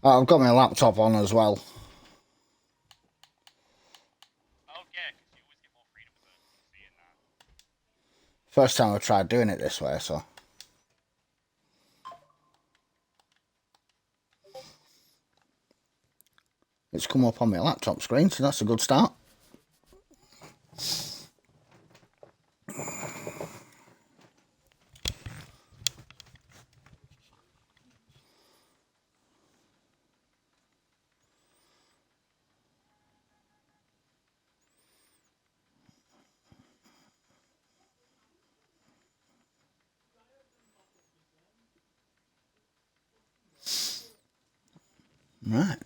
I've got my laptop on as well. Oh yeah, because you always get more freedom with seeing that. First time I've tried doing it this way, so. It's come up on my laptop screen, so that's a good start. Right.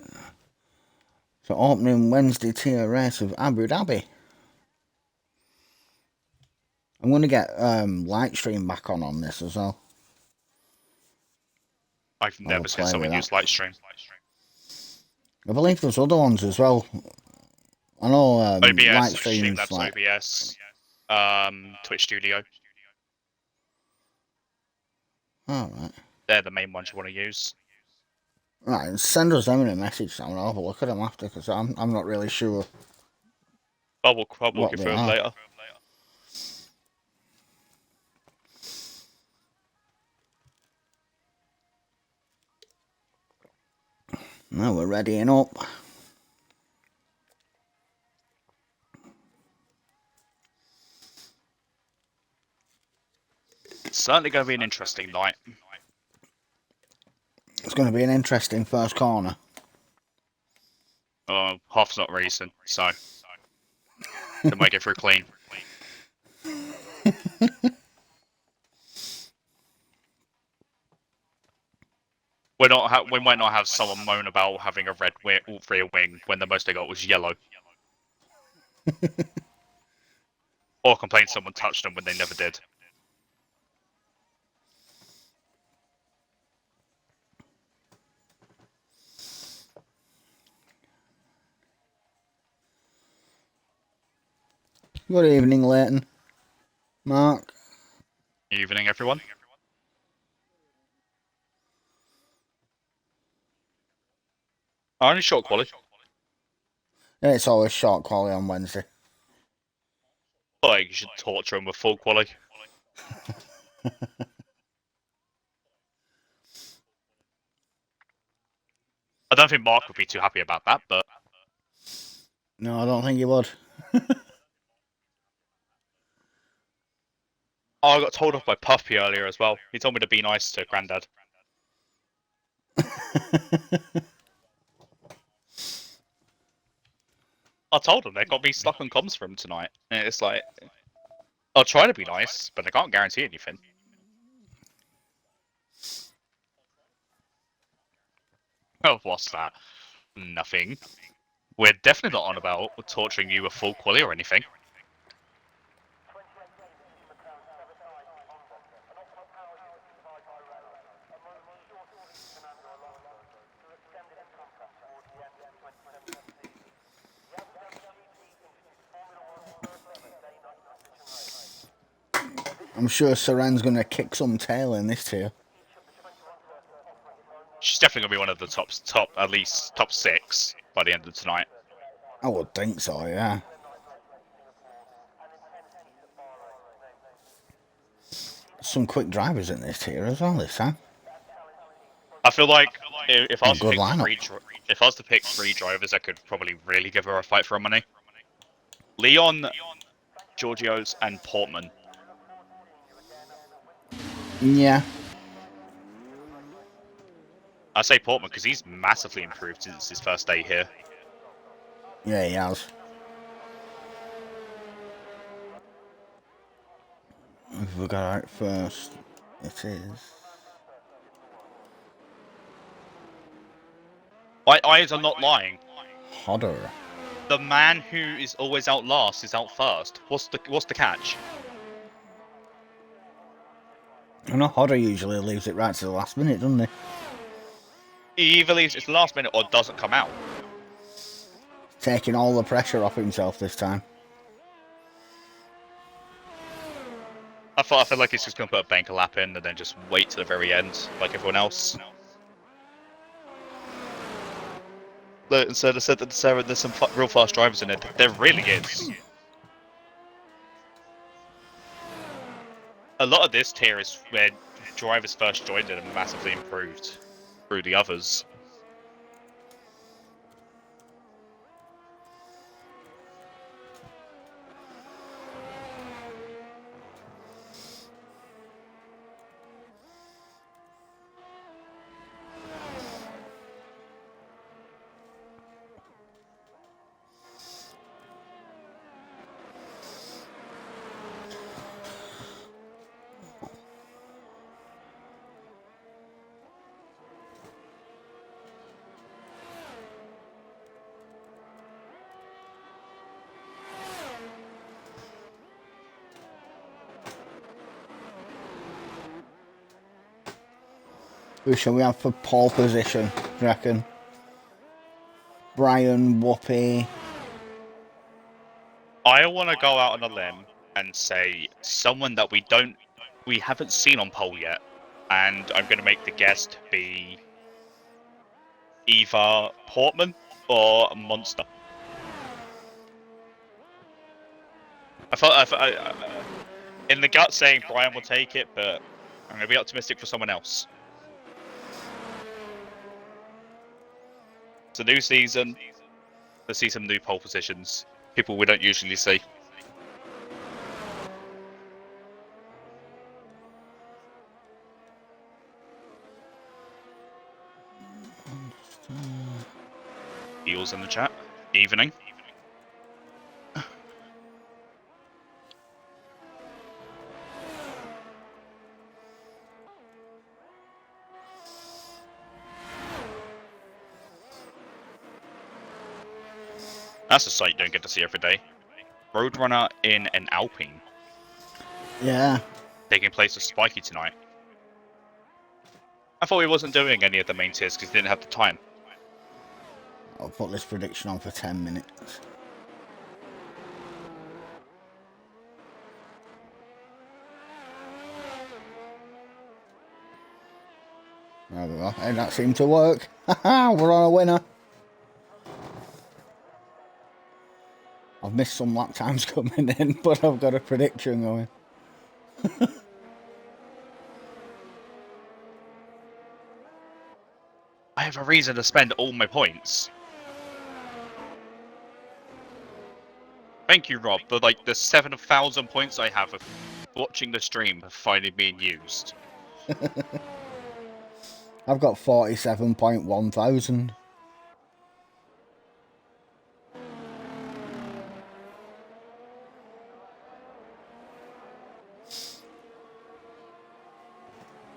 So opening Wednesday tier race of Abu Dhabi. I'm going to get Lightstream back on this as well. I've I'll never seen play with someone that. use Lightstream. I believe there's other ones as well. I know OBS, Lightstream's Streamlabs like... OBS, Twitch Studio. Oh, right. They're the main ones you want to use. Right, send us them in a message and I'll have a look at them after, because I'm not really sure I'll walk what you they through them are. later. Now we're readying up. It's certainly going to be an interesting night. It's going to be an interesting first corner. Half's not racing, so they might get through clean. We might not have someone moan about having a red rear wing when the most they got was yellow. Or complain someone touched them when they never did. Good evening, Leighton. Mark. Evening, everyone. Only short quality. It's always short quality on Wednesday. Like, you should torture them with full quality. I don't think Mark would be too happy about that, but... No, I don't think you would. Oh, I got told off by Puffy earlier as well. He told me to be nice to Grandad. I told him they got me stuck on comms for him tonight. And it's like... I'll try to be nice, but I can't guarantee anything. Oh, what's that? Nothing. We're definitely not on about torturing you with full quality or anything. I'm sure Saren's going to kick some tail in this tier. She's definitely going to be one of the top, at least top 6 by the end of tonight. I would think so, yeah. Some quick drivers in this tier as well this time. I feel like if I was to good pick lineup. if I was to pick 3 drivers, I could probably really give her a fight for her money. Leon, Giorgio's, and Portman. Yeah. I say Portman because he's massively improved since his first day here. Yeah, he has. If we got out first, it is. My eyes are not lying. Hodder. The man who is always out last is out first. What's the catch? I know Hodder usually leaves it right to the last minute, doesn't he? He either leaves it to the last minute or doesn't come out. Taking all the pressure off himself this time. I feel like he's just going to put a banker lap in and then just wait to the very end, like everyone else. So they said that there's some real fast drivers in it. There really is. A lot of this tier is where drivers first joined it and massively improved through the others. Who shall we have for pole position, do you reckon? Brian, Whoopi. I want to go out on a limb and say someone that we haven't seen on pole yet, and I'm going to make the guest be either Portman or Monster. In the gut saying Brian will take it, but I'm going to be optimistic for someone else. It's a new season. Let's see some new pole positions. People we don't usually see. Eels in the chat. Evening. That's a sight you don't get to see every day. Roadrunner in an Alpine. Yeah. Taking place with Spiky tonight. I thought he wasn't doing any of the main tiers because he didn't have the time. I'll put this prediction on for 10 minutes. There we go. Hey, that seemed to work. Haha, we're on a winner. I've missed some lap times coming in, but I've got a prediction going. I have a reason to spend all my points. Thank you, Rob, for like the 7,000 points I have of watching the stream finally being used. I've got 47.1 thousand.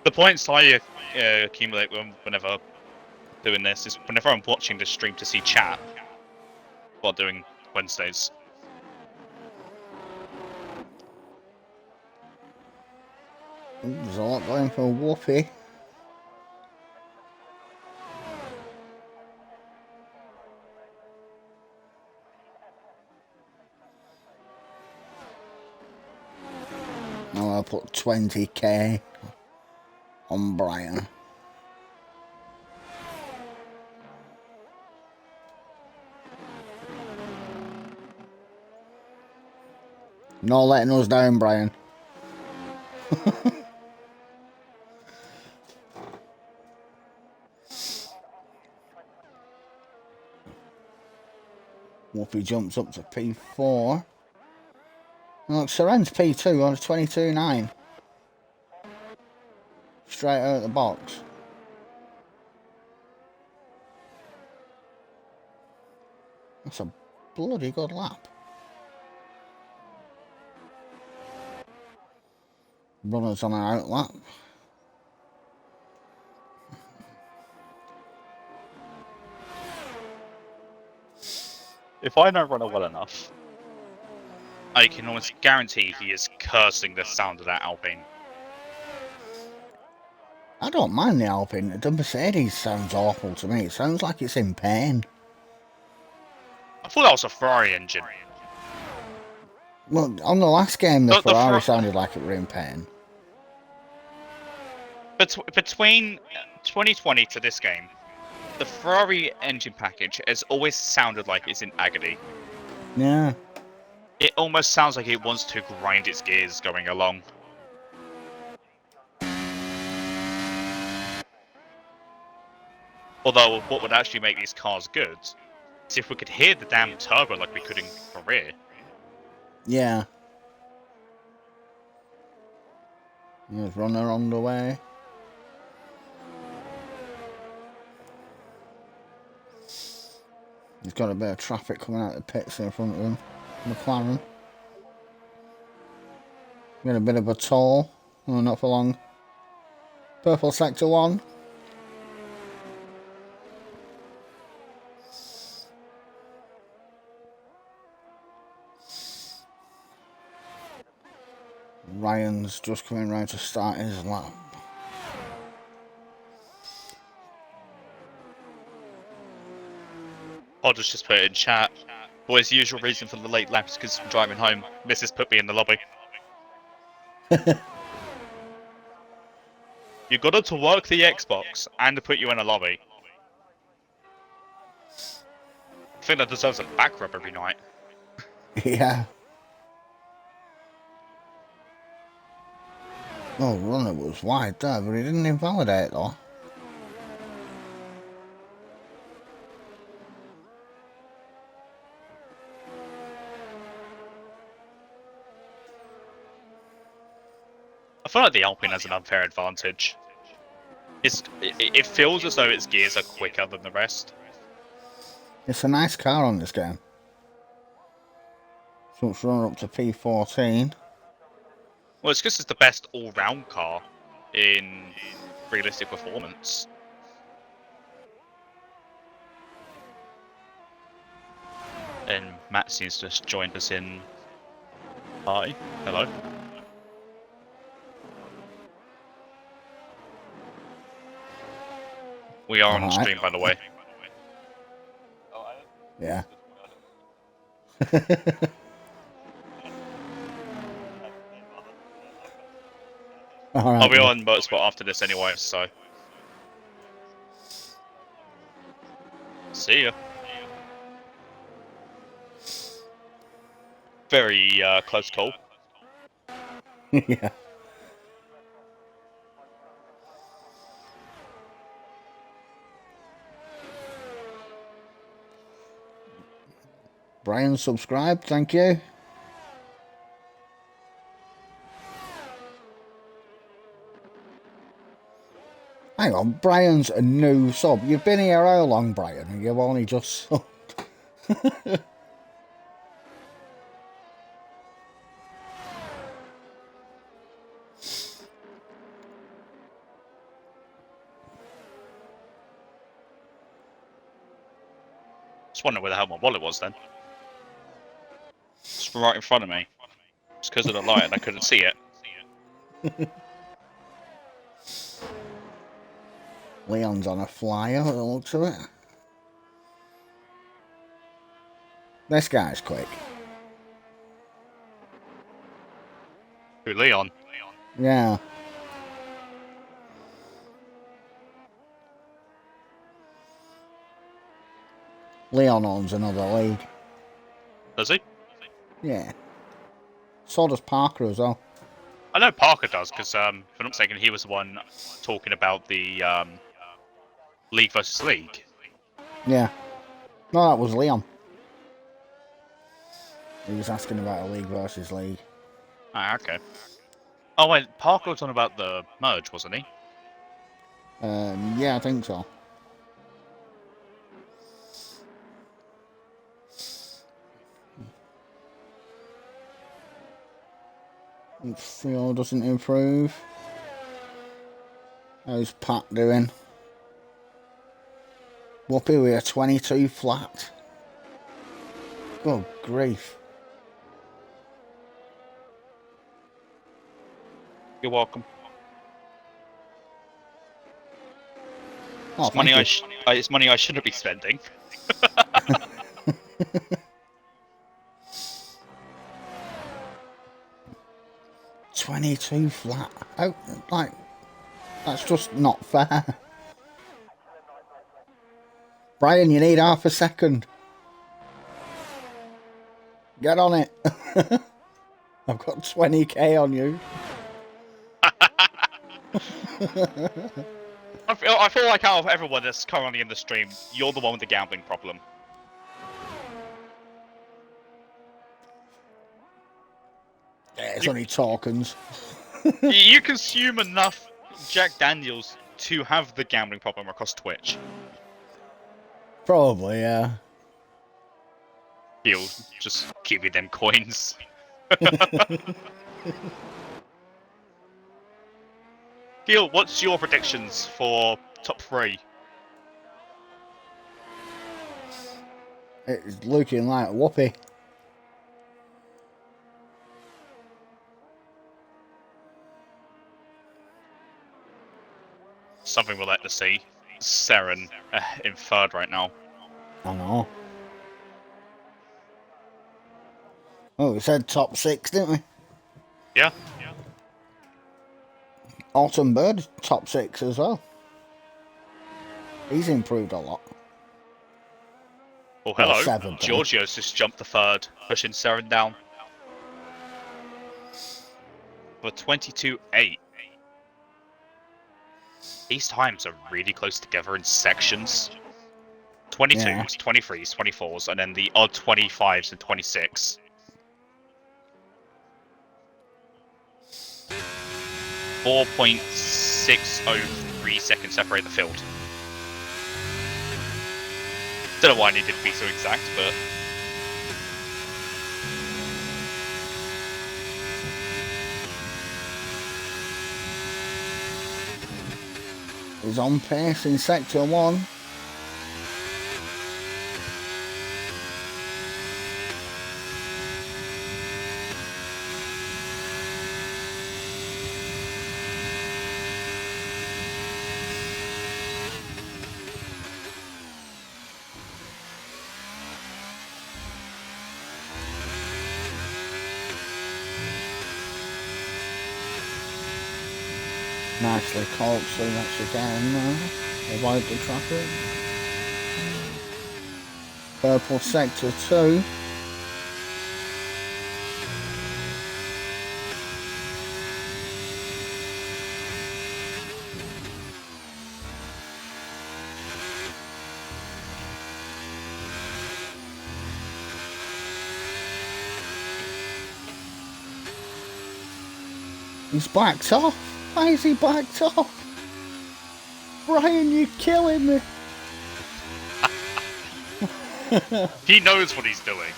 The points I accumulate whenever doing this is whenever I'm watching the stream to see chat while doing Wednesdays. Ooh, there's a lot going for Whoopi. Now I'll put 20k on Brian. Not letting us down, Brian. Whoopi jumps up to P4. Look, Seren's P2 on a 22.9. Straight out of the box. That's a bloody good lap. Runners on an out lap. If I know Runner well enough, I can almost guarantee he is cursing the sound of that Alpine. I don't mind the Alpine. The Mercedes sounds awful to me. It sounds like it's in pain. I thought that was a Ferrari engine. Well, on the last game, the Ferrari sounded like it were in pain. Between 2020 to this game, The Ferrari engine package has always sounded like it's in agony. Yeah. It almost sounds like it wants to grind its gears going along. Although, what would actually make these cars good is if we could hear the damn turbo like we could in Career. Yeah. There's runner on the way. He's got a bit of traffic coming out of the pits in front of him. McLaren. Got a bit of a toll. Oh, not for long. Purple sector 1. Ryan's just coming round to start his lap. Podder's just put it in chat. Boys, the usual reason for the late lap is because I'm driving home. Mrs. put me in the lobby. You got her to work the Xbox and to put you in a lobby. I think that deserves a back rub every night. Yeah. Oh, runner was wide there, but he didn't invalidate though. I feel like the Alpine has an unfair advantage. It feels as though its gears are quicker than the rest. It's a nice car on this game. So it's running up to P14. Well, it's because it's the best all-round car in realistic performance. And Matt seems to have joined us in. Hi, hello. We are on stream, by the way. Yeah. Alright. I'll be on Motorsport after this anyway, so. See ya. Very close call. Yeah. Brian subscribed, thank you. Hang on, Brian's a new sub. You've been here how long, Brian? And you've only just subbed. Just wondering where the hell my wallet was then. It's right in front of me. It's because of the light and I couldn't see it. Leon's on a flyer, by the looks of it. This guy's quick. Who, Leon? Yeah. Leon owns another league. Does he? Yeah. So does Parker as well. I know Parker does, because, if I'm not mistaken, he was the one talking about the League versus League. Yeah. No, that was Leon. He was asking about a league versus league. Ah, okay. Oh, wait, Parker was on about the merge, wasn't he? Yeah, I think so. If fuel doesn't improve. How's Pat doing? Whoopie with a 22 flat. Good grief. You're welcome. Oh, It's money it's money I shouldn't be spending. 22 flat. Oh, like, that's just not fair. Brian, you need half a second. Get on it. I've got 20k on you. I feel like out of everyone that's currently in the stream, you're the one with the gambling problem. Yeah, it's only tokens. You consume enough Jack Daniels to have the gambling problem across Twitch. Probably, yeah. He'll just give you them coins. Gil, what's your predictions for top 3? It's looking like a whoopee. Something we'll like to see. Seren in 3rd right now. I know. Oh, we said top 6, didn't we? Yeah. Autumn Bird, top 6 as well. He's improved a lot. Oh, hello. 7th, Giorgio's just jumped the 3rd, pushing Seren down. For 22.8. These times are really close together in sections. 22s, Yeah. 23s, 24s, and then the odd 25s and 26. .603 seconds separate the field. Don't know why I needed to be so exact, but He's on pace in Sector 1. Nicely caught through that chicane there. Avoid the traffic. Purple Sector 2. He's backed off. Why is he backed off? Brian, you're killing me. he knows what he's doing.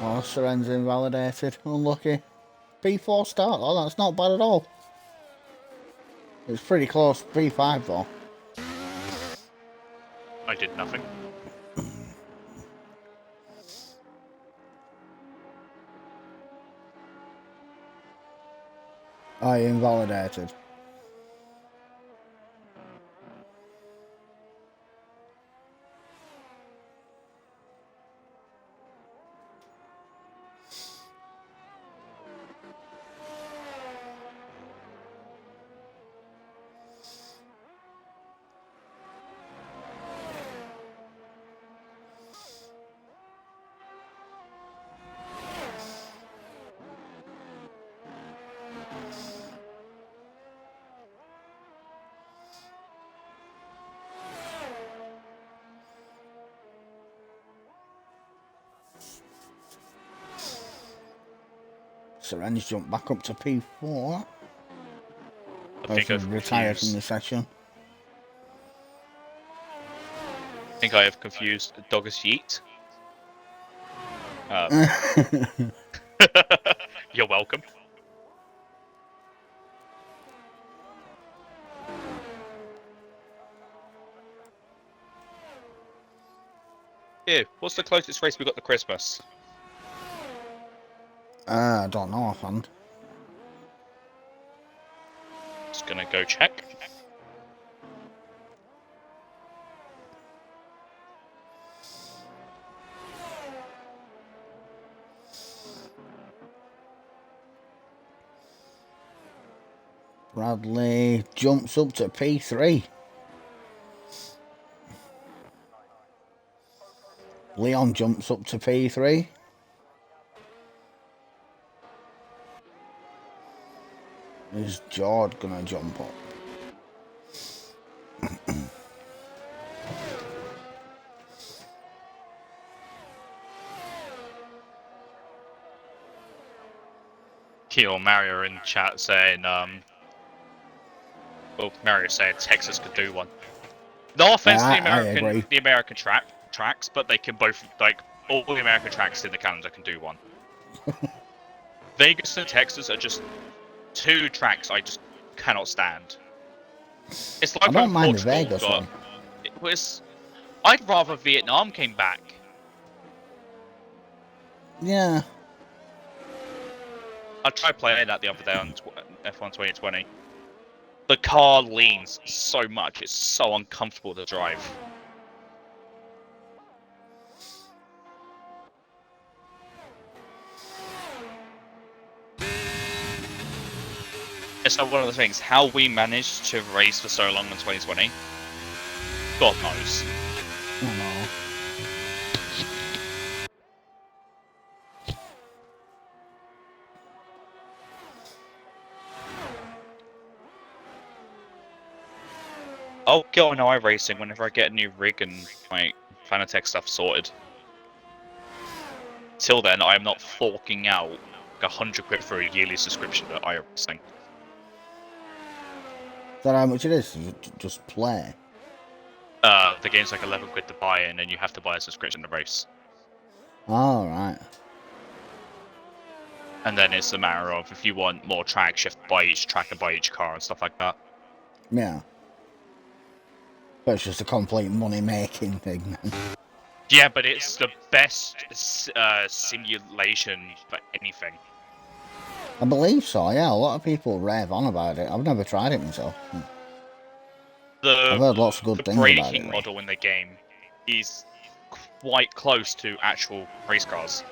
Oh, Seren's invalidated. Unlucky. P4 start though, that's not bad at all. It's pretty close to P5 though. I did nothing. I invalidated. Seren's jumped back up to P4. I think I've retired from confused. the session. I think I have confused Doggers Yeet. You're welcome. Yeah, what's the closest race we got to Christmas? I don't know offhand. Just gonna go check. Bradley jumps up to P3. Leon jumps up to P3. Is Jord gonna jump up? Keel Mario in chat saying, well, Mario saying Texas could do one. No offense to I agree. the American tracks, but they can both, like, all the American tracks in the calendar can do one. Vegas and Texas are just two tracks I just cannot stand. It's like I don't when mind the Portugal Vegas got. one. It was. I'd rather Vietnam came back. Yeah. I tried playing that the other day on F1 2020. The car leans so much; it's so uncomfortable to drive. It's like one of the things. How we managed to race for so long in 2020, God knows. I know. I'll get on iRacing whenever I get a new rig and my Fanatec stuff sorted. Till then, I am not forking out like £100 for a yearly subscription to iRacing. Is that how much it is? Just play. The game's like £11 to buy in, and you have to buy a subscription to race. Oh, right. And then it's a matter of if you want more tracks, you have to buy each track and buy each car and stuff like that. Yeah. But it's just a complete money-making thing. Yeah, but it's the best simulation for anything. I believe so, yeah. A lot of people rave on about it. I've never tried it myself. I've heard lots of The good things about it, braking though. model in the game is quite close to actual race cars,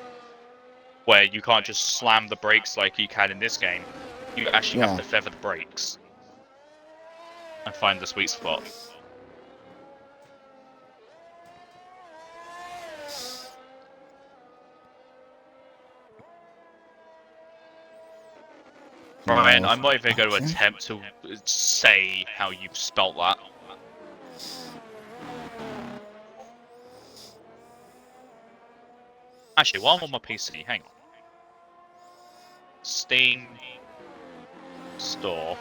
where you can't just slam the brakes like you can in this game. You actually have Yeah. to feather the brakes and find the sweet spot. Ryan, I'm not even going to attempt to say how you spelt that. Actually, while I'm on my PC, hang on. Steam Store.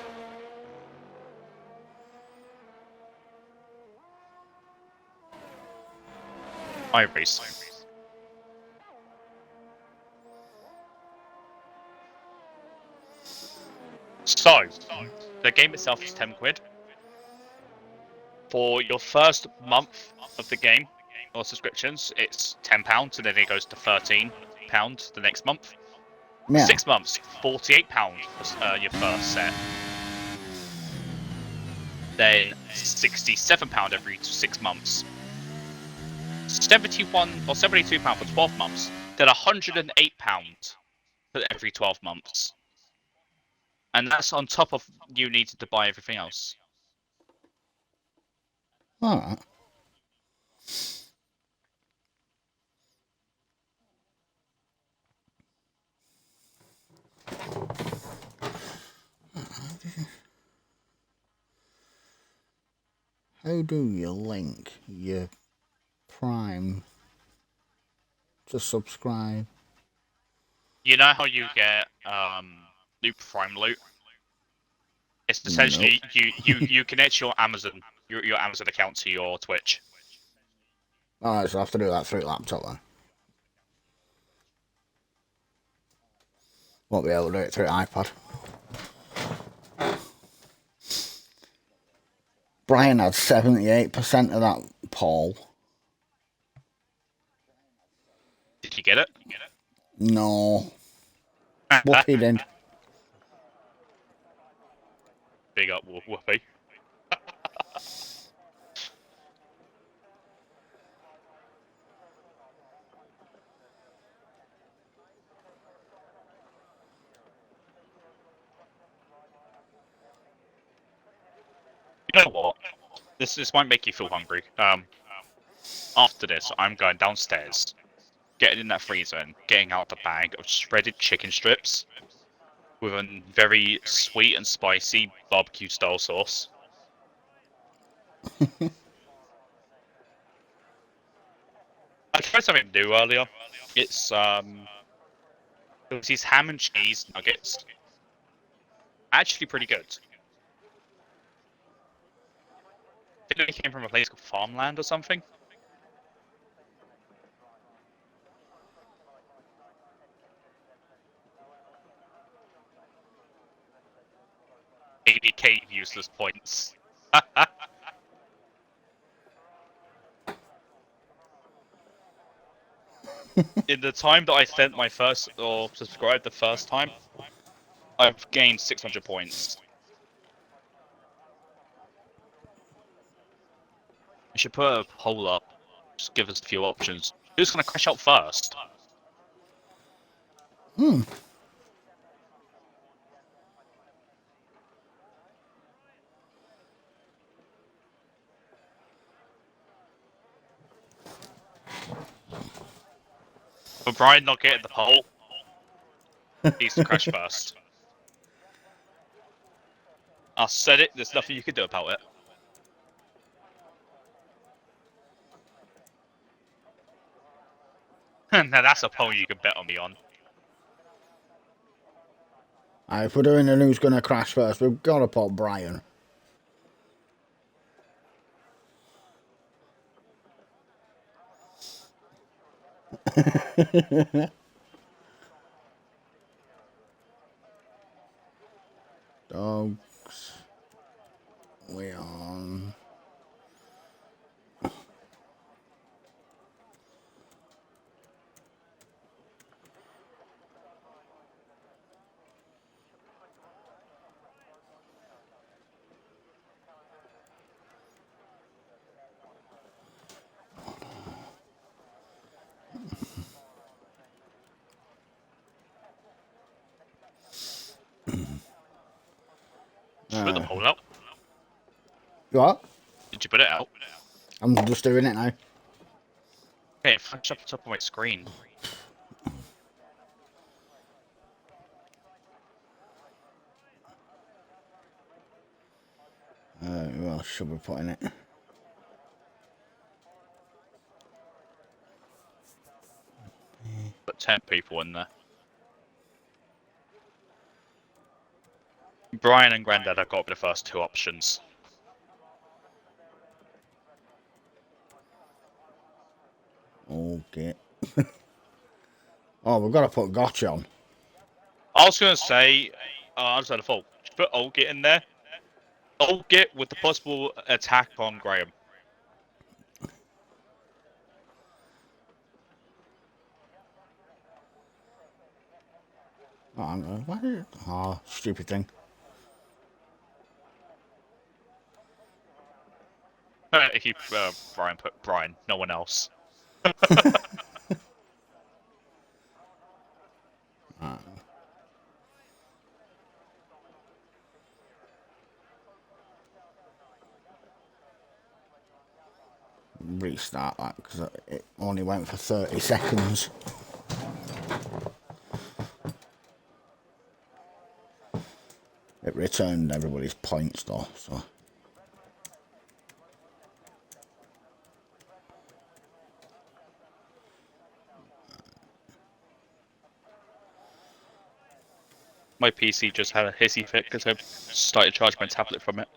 iRacing. So, the game itself is £10. For your first month of the game, or subscriptions, it's £10, and then it goes to £13 the next month. Yeah. 6 months, £48 for your first set. Then £67 every 6 months. 71 or £72 for 12 months. Then £108 for every 12 months. And that's on top of you needing to buy everything else. Alright. How do you link your Prime to subscribe? You know how you get new Prime loot? It's essentially you connect your Amazon account to your Twitch. Alright, so I have to do that through laptop then. Won't be able to do it through iPad. Brian had 78% of that poll. Did you get it? No. Whoopie did. Big up, Whoopi. You know what? This might make you feel hungry. After this, I'm going downstairs, getting in that freezer and getting out the bag of shredded chicken strips with a very sweet and spicy barbecue style sauce. I tried something new earlier. It was these ham and cheese nuggets. Actually pretty good. I think they came from a place called Farmland or something. ADK useless points. In the time that I spent my first, or subscribed the first time, I've gained 600 points. I should put a poll up. Just give us a few options. Who's going to crash out first? For Brian not getting the poll, he's to crash first. I said it, there's nothing you can do about it. Now that's a poll you can bet on me on. If we're doing an who's going to crash first, we've got to put Brian. Dogs. We on. Just put the poll out. What? Did you put it out? I'm just doing it now. Okay, it flashed up the top of my screen. Who else should we put in it? Put 10 people in there. Brian and Grandad have got the first two options. Okay. Oh, we've got to put Gotch on. I was going to say, I was at a fault. Just put Olgit in there. Olgit with the possible attack on Graham. Oh, what is it? Oh, stupid thing. If you Brian put Brian, no one else. Restart that because it only went for 30 seconds. It returned everybody's points though, so. My PC just had a hissy fit because I started charging my tablet from it.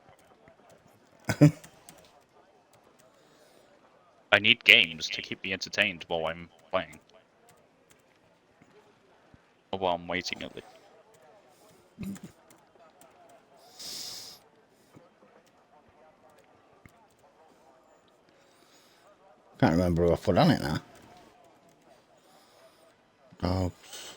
I need games to keep me entertained while I'm playing. Or while I'm waiting at least. Can't remember who I put on it now. Dogs.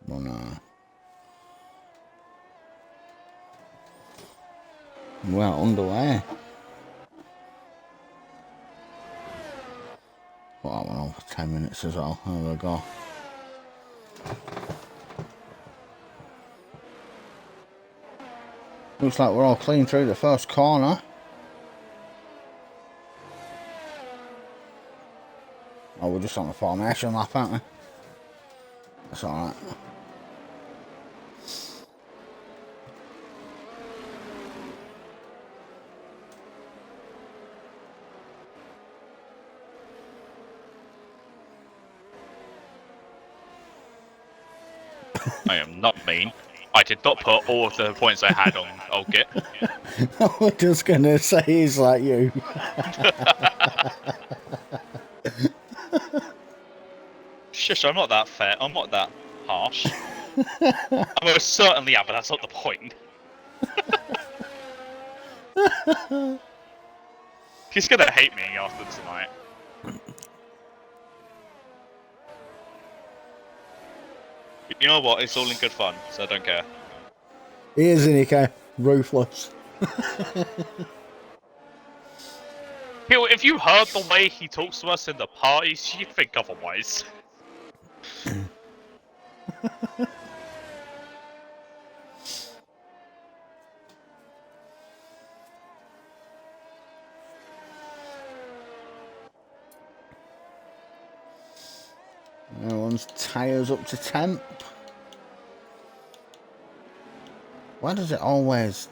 Well, no. Well, underway. 10 minutes as well. There we go. Looks like we're all clean through the first corner. Oh, we're just on the formation lap, aren't we? That's alright. I am not mean. I did not put all of the points I had on Olgit. I was just gonna say he's like you. Shush, I'm not that fair. I'm not that harsh. I most certainly am, but that's not the point. He's gonna hate me after tonight. You know what? It's all in good fun, so I don't care. He is, isn't he, Kay? Ruthless. If you heard the way he talks to us in the parties, you'd think otherwise. Everyone's tyres up to temp. Why does it always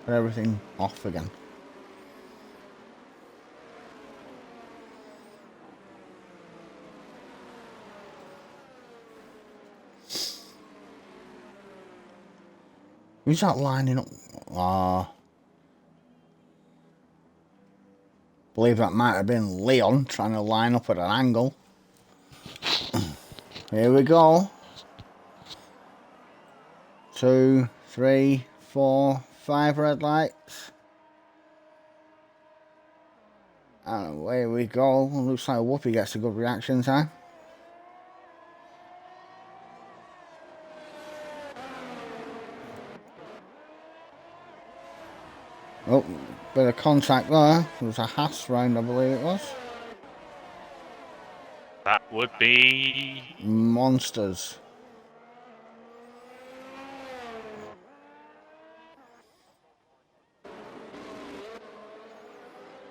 put everything off again? Who's that lining up? Ah. Believe that might have been Leon trying to line up at an angle. Here we go. 2, 3, 4, 5 red lights. And away we go. Looks like Whoopi gets a good reaction time. Oh, bit of contact there. It was a Haas round, I believe it was. That would be... Monsters.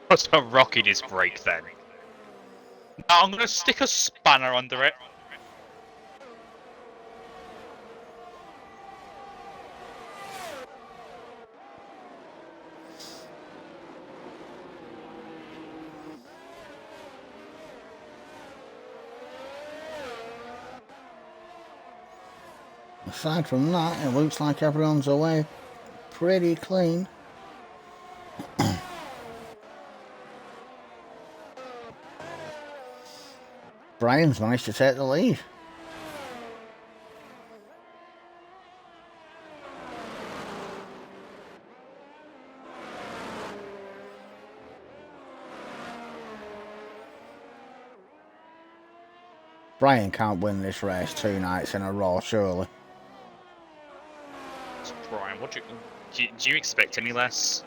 What's a rock in his brake then? Now I'm gonna stick a spanner under it. Aside from that, it looks like everyone's away pretty clean. Brian's managed to take the lead. Brian can't win this race 2 nights in a row, surely. Brian, what do you expect any less?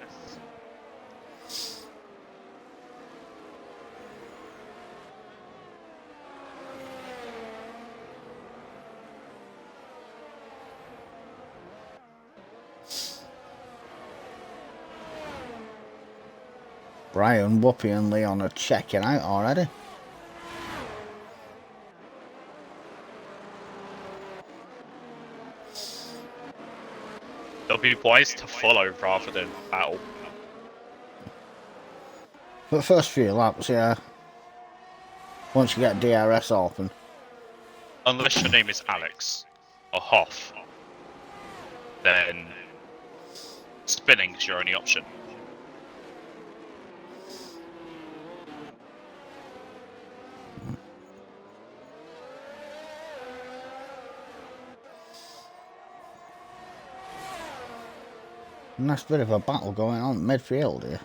Brian, Whoopi and Leon are checking out already. It'll be wise to follow rather than battle. But first few laps, yeah. Once you get DRS open. Unless your name is Alex or Hoff, then spinning is your only option. Nice bit of a battle going on midfield here.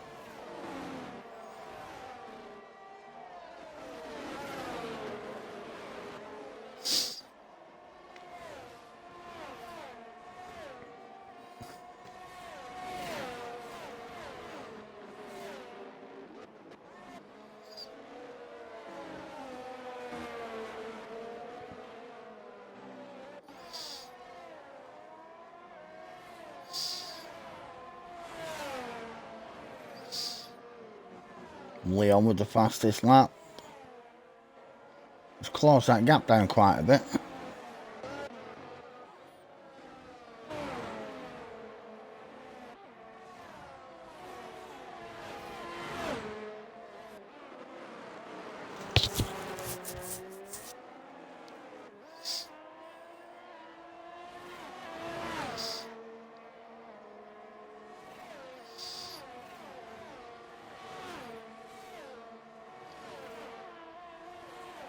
Leon with the fastest lap. Let's close that gap down quite a bit.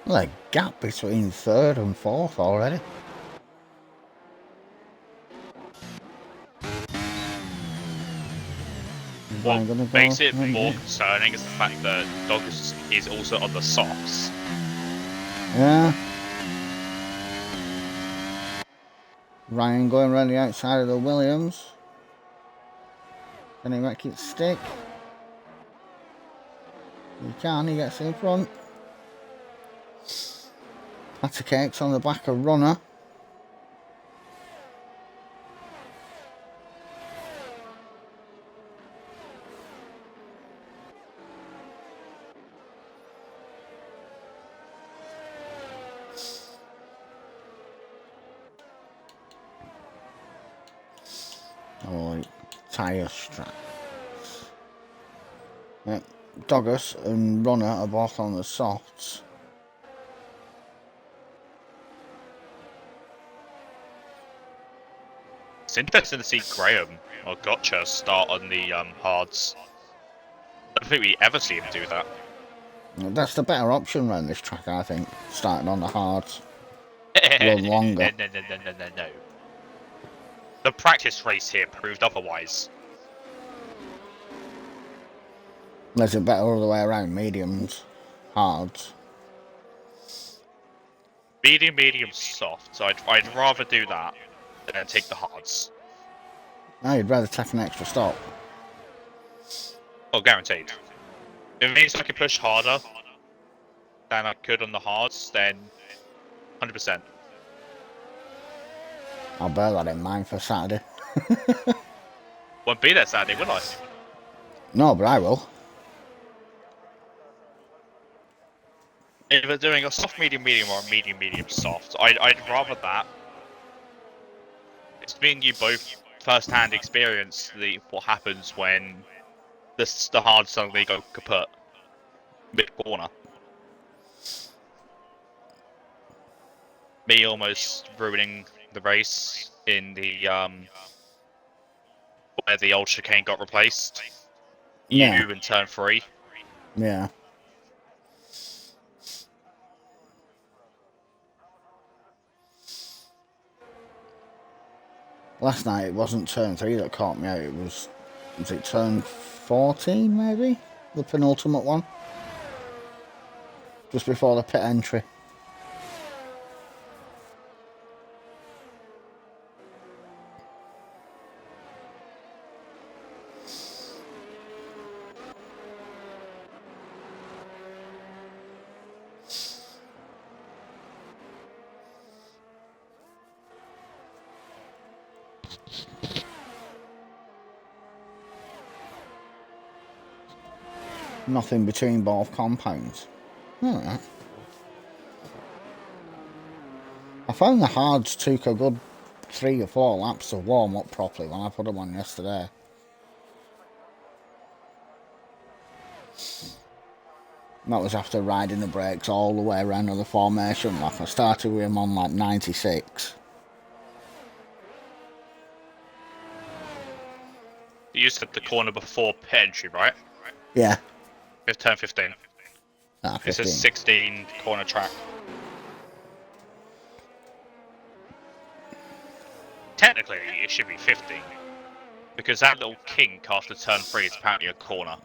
Well, a gap between third and fourth already. What makes it more concerning is the fact that Douglas is also on the softs. Yeah. Ryan going around the outside of the Williams. Can he make it stick? He can, he gets in front. Patty Cake's on the back of Runner. Oh, tyre straps. Yep. Douglas and Runner are both on the softs. It's interesting to see Graham or Gotcha start on the hards. I don't think we ever see him do that. That's the better option around this track, I think. Starting on the hards. Run longer. No. The practice race here proved otherwise. There's a better other way around. Mediums, hards. Medium, soft. So I'd rather do that than take the hards. No, you'd rather take an extra stop. Oh, guaranteed. If it means I can push harder than I could on the hards, then 100%. I'll bear that in mind for Saturday. Won't be there Saturday, will I? No, but I will. If they're doing a soft medium or a medium soft, I'd rather that. It's been you both first-hand experience what happens when the hard suddenly go kaput mid-corner. Me almost ruining the race in the where the old chicane got replaced. Yeah. You in turn 3. Yeah. Last night it wasn't turn 3 that caught me out, it was it turn 14 maybe? The penultimate one? Just before the pit entry. Nothing between both compounds. Alright. I found the hards took a good 3 or 4 laps to warm up properly when I put them on yesterday. That was after riding the brakes all the way around the formation lap. I started with him on like 96. You said the corner before pit entry, right? Yeah. It's turn 15. Ah, 15. It's a 16 corner track. Technically, it should be 15. Because that little kink after turn 3 is apparently a corner.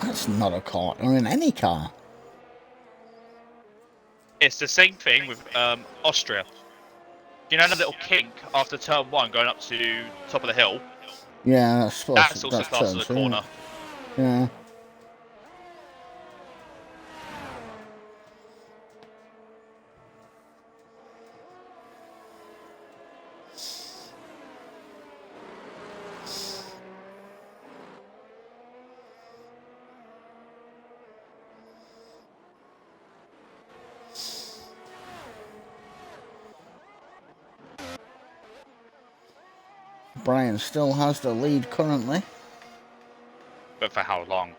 That's not a corner in any car. It's the same thing with Austria. You know that little kink after turn 1 going up to top of the hill? Yeah, that's supposed That's also classed as a corner. Yeah. Brian still has the lead currently. But for how long?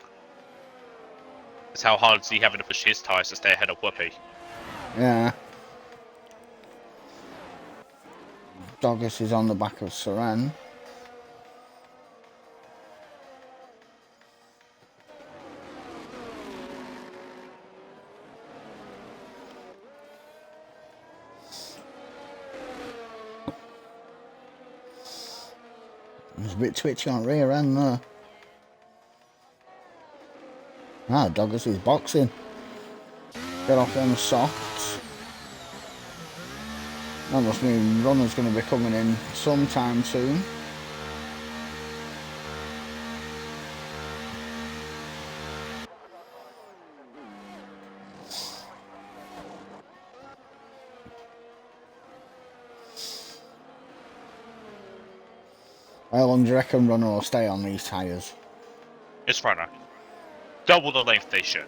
It's how hard is he having to push his tyres to stay ahead of Whoopi? Yeah. Doggis is on the back of Saran. It's a bit twitchy on rear end there. Ah, Doggis is boxing. Get off them softs. That must mean runner's going to be coming in sometime soon. How long do you reckon runner will stay on these tyres? It's runner. Double the length they should.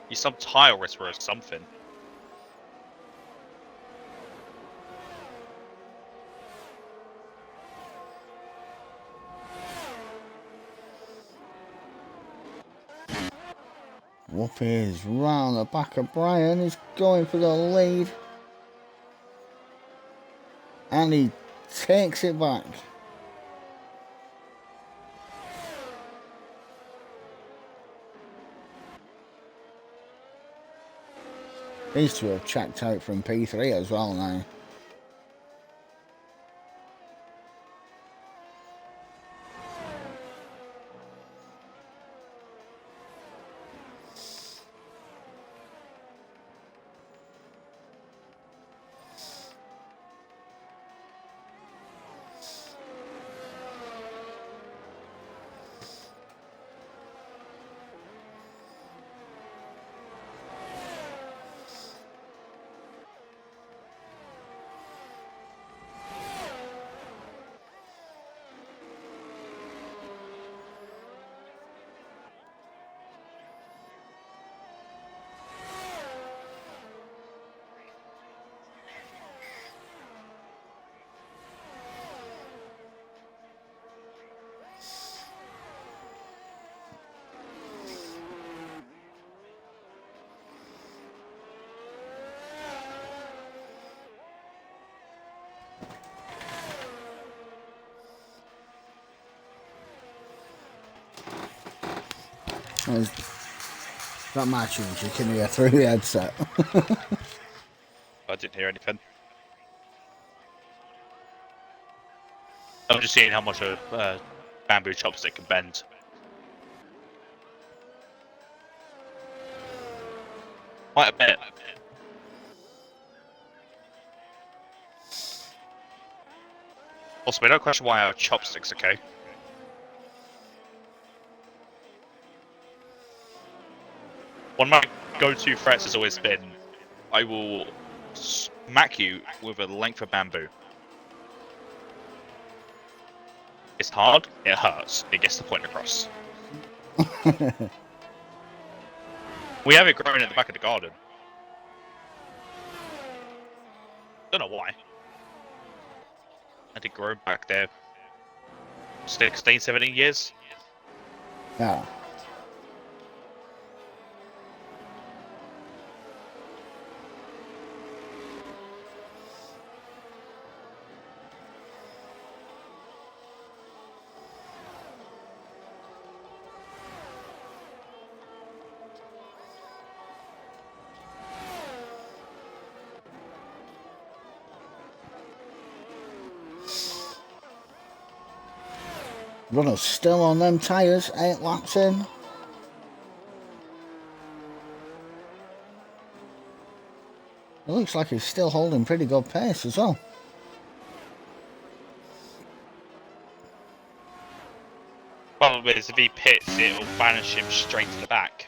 He's some tire whisperer or something. Whoopi is round the back of Brian. He's going for the lead. And he takes it back. These two have checked out from P3 as well now. There's that my tunes you can hear through the headset. I didn't hear anything. I'm just seeing how much a bamboo chopstick can bend. Quite a bit. Also, we don't question why I have chopsticks, okay? One of my go-to threats has always been, I will smack you with a length of bamboo. It's hard, it hurts, it gets the point across. We have it growing at the back of the garden. Don't know why. I did grow back there 16, 17 years. Yeah. Runner's still on them tyres, 8 laps in. It looks like he's still holding pretty good pace as well. Problem is, if he pits, it'll banish him straight to the back.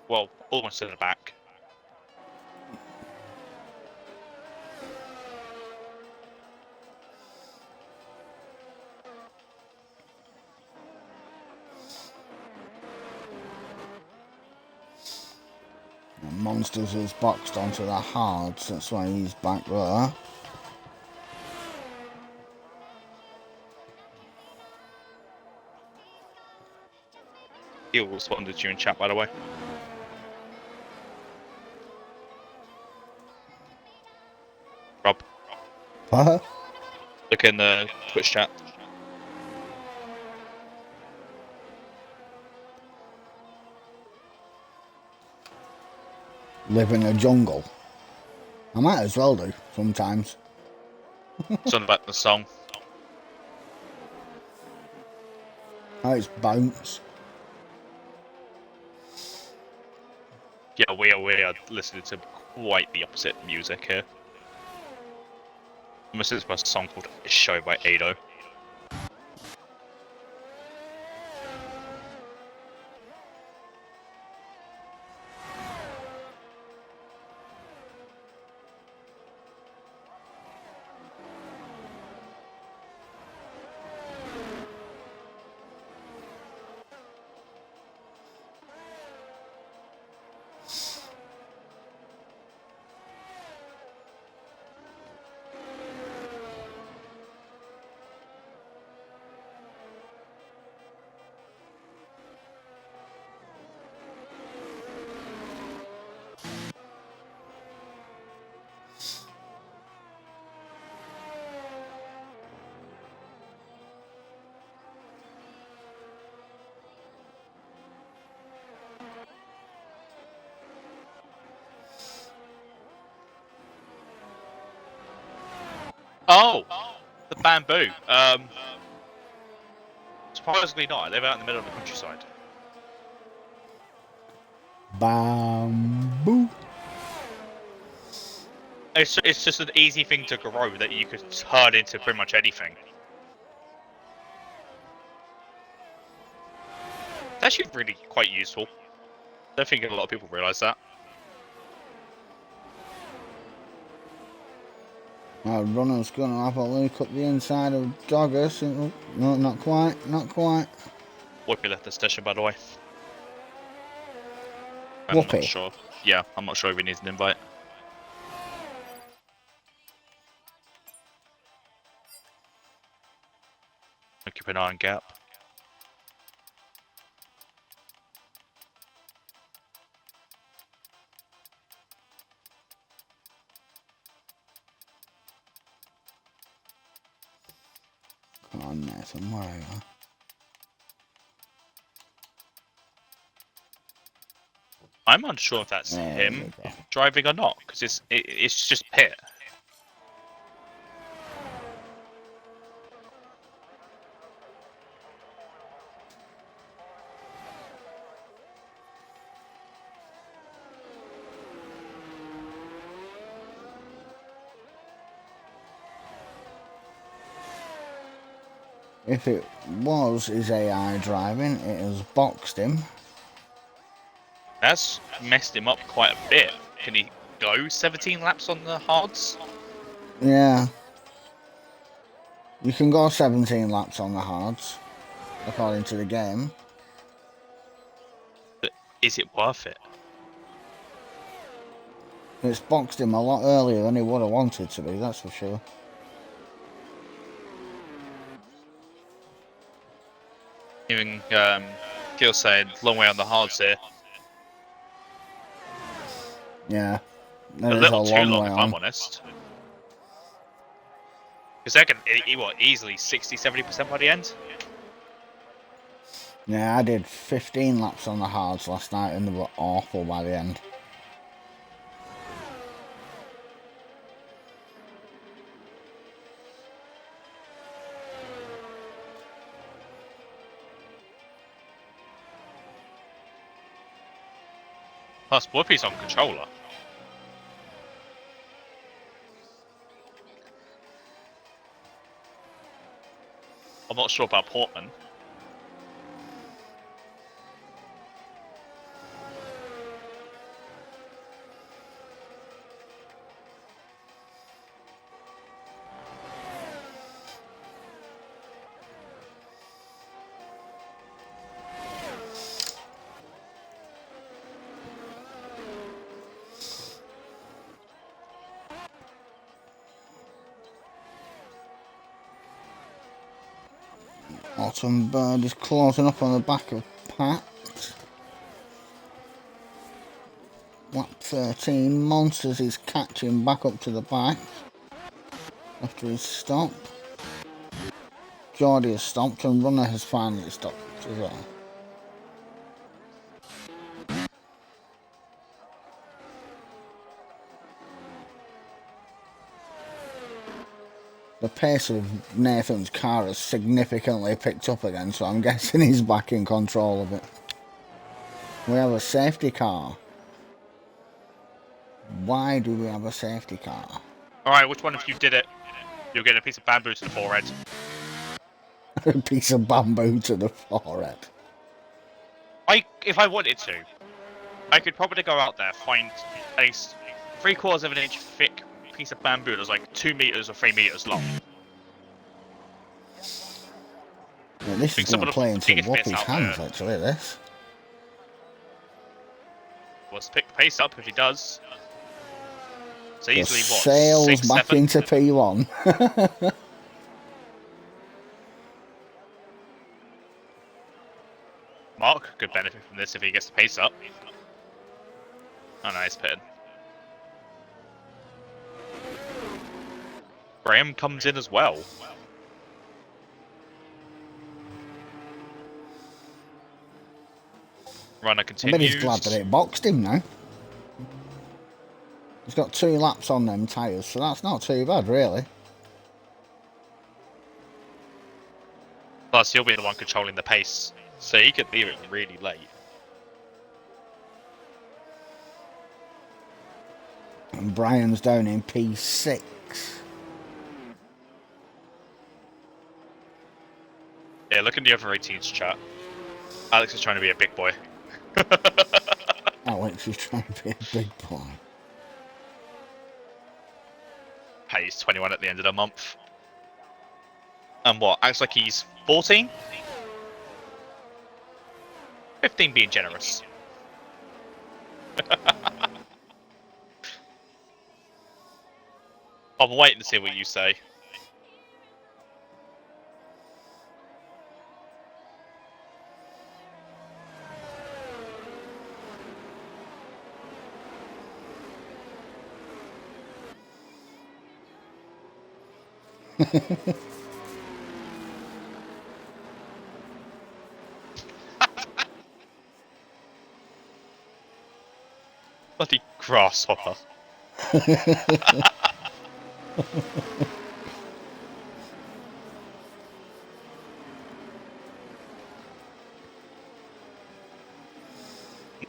Well, almost to the back. monsters is boxed onto the hards. That's why he's back there. He responded to you in chat, by the way. Rob, What? look in the Twitch chat. Live in a jungle. I might as well do, sometimes. Something about the song. Oh, it's bounce. Yeah, we are listening to quite the opposite music here. I'm listening to a song called "A Show" by Ado. Oh, the bamboo. Surprisingly not. I live out in the middle of the countryside. Bamboo. It's just an easy thing to grow that you could turn into pretty much anything. It's actually really quite useful. I don't think a lot of people realise that. Our runner's gonna have a look at the inside of Joggers. No, not quite, not quite. Whoopi left the station, by the way. I'm Whoopi? not sure. Yeah, I'm not sure if he needs an invite. I'll keep an eye on Gap. Come on, Nathan, where are you? I'm unsure if that's him driving or not, because it's just Pit. If it was his AI driving, it has boxed him. That's messed him up quite a bit. Can he go 17 laps on the hards? Yeah. You can go 17 laps on the hards, according to the game. But is it worth it? It's boxed him a lot earlier than he would have wanted to be, that's for sure. Even Gil said, long way on the hards here. Yeah. A That is little a too long long, way if on. I'm honest. Because they can, easily 60-70% by the end? Yeah, I did 15 laps on the hards last night and they were awful by the end. Plus, Whoopi's on controller. I'm not sure about Portman. Autumn Bird is closing up on the back of Pat. Lap 13, Monsters is catching back up to the back after his stop. Geordie has stopped and Runner has finally stopped as well. The pace of Nathan's car has significantly picked up again, so I'm guessing he's back in control of it. We have a safety car. Why do we have a safety car? Alright, which one of you did it? You'll get a piece of bamboo to the forehead. A piece of bamboo to the forehead. If I wanted to, I could probably go out there, find at least 3/4 of an inch thick piece of bamboo that's like 2 meters or 3 meters long. Yeah, this is going to play into Whoopi's hands, actually, this. Let's pick the pace up if he does. So easily, what, sails 6, back 7? into P1. Mark could benefit from this if he gets the pace up. Oh, nice pin. Graham comes in as well. Runner continues. I bet he's glad that it boxed him now. He's got 2 laps on them tyres, so that's not too bad, really. Plus, he'll be the one controlling the pace, so he could leave it really late. And Brian's down in P6. Yeah, look in the other 18's chat. Alex is trying to be a big boy. Alex is trying to be a big boy. Hey, he's 21 at the end of the month. And what? Acts like he's 14? 15 being generous. I'm waiting to see what you say. Bloody grasshopper.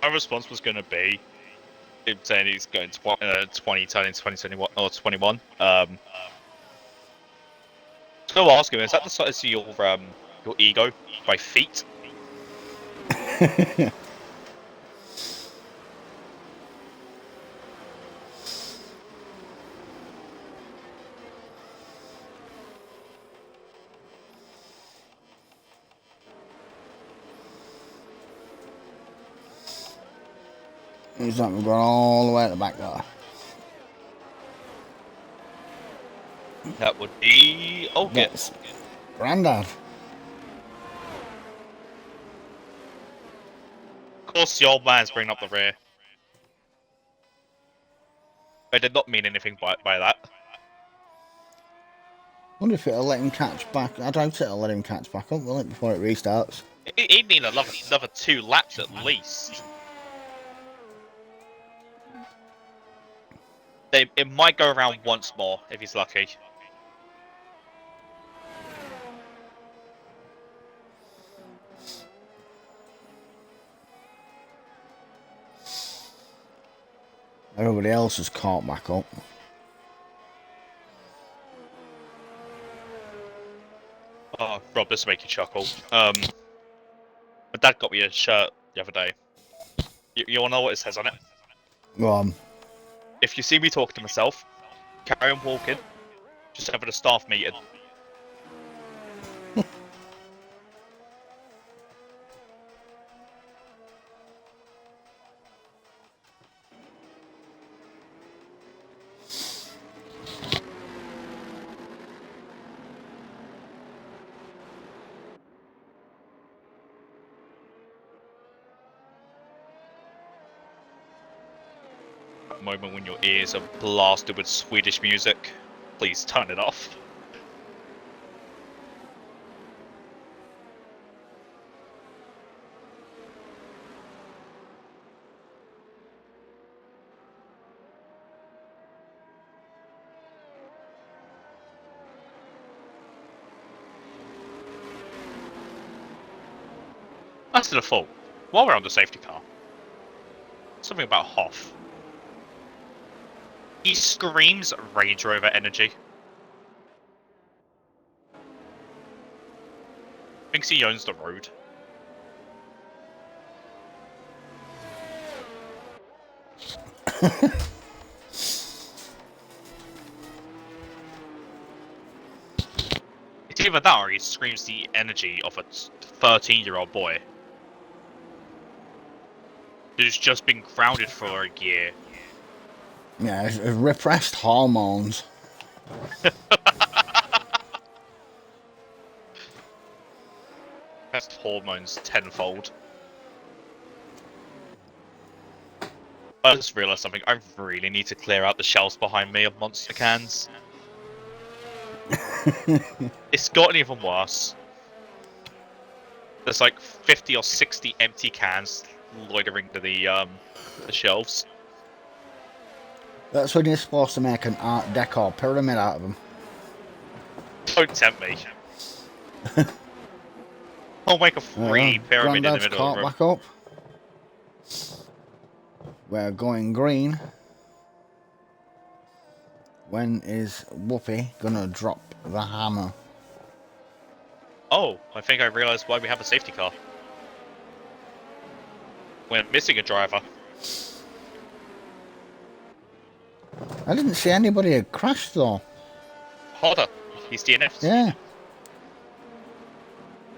My response was going to be him saying he's going 20 turning 2021 or 21. So ask him, is that the size of your ego by feet? He's not going all the way at the back there. That would be Yes. Grandad. Of course, the old man's bringing up the rear. I did not mean anything by that. Wonder if it'll let him catch back. I doubt it'll let him catch back up, will it, before it restarts? He'd need another 2 laps at least. It might go around once more if he's lucky. Everybody else has caught back up. Oh, Rob, this will make you chuckle. My dad got me a shirt the other day. You all know what it says on it? Go on. If you see me talking to myself, carry on walking. Just having a staff meeting. moment when your ears are blasted with Swedish music. Please turn it off. That's the fault. While we're on the safety car, something about Hoff. He screams Range Rover energy. Thinks he owns the road. It's either that or he screams the energy of a 13-year-old boy who's just been grounded for a year. Yeah, it's repressed hormones. That's hormones tenfold. I just realised something. I really need to clear out the shelves behind me of monster cans. It's gotten even worse. There's like 50 or 60 empty cans loitering to the shelves. That's when you're supposed to make an Art Deco pyramid out of them. Don't tempt me. I'll make a free pyramid in the Grandad's middle caught of the room. back up. We're going green. When is Whoopi gonna drop the hammer? Oh, I think I realised why we have a safety car. We're missing a driver. I didn't see anybody had crashed though. Hodder, he's DNF'd. Yeah.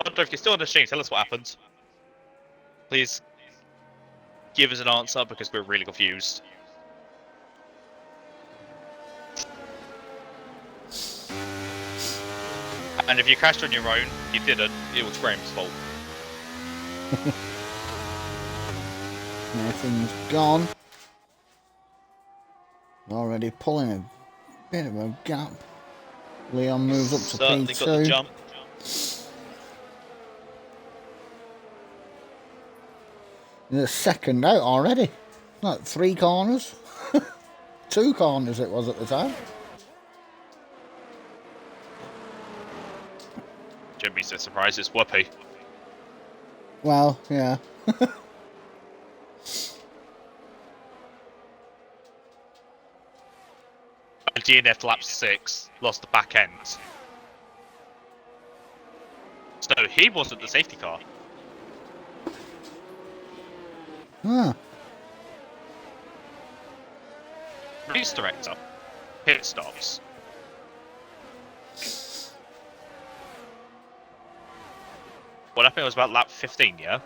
Hodder, if you're still on the stream, tell us what happened. Please give us an answer because we're really confused. And if you crashed on your own, you didn't, it was Graham's fault. Nathan's gone. Already pulling a bit of a gap. Leon moves up to Certainly P2. got the jump. There's a second out already. Like 3 corners. 2 corners it was at the time. Shouldn't be so surprised it's Whoopi. Well, yeah. DNF lap 6, lost the back end. So he wasn't the safety car. Ah. Race director, pit stops. What happened was about lap 15, yeah?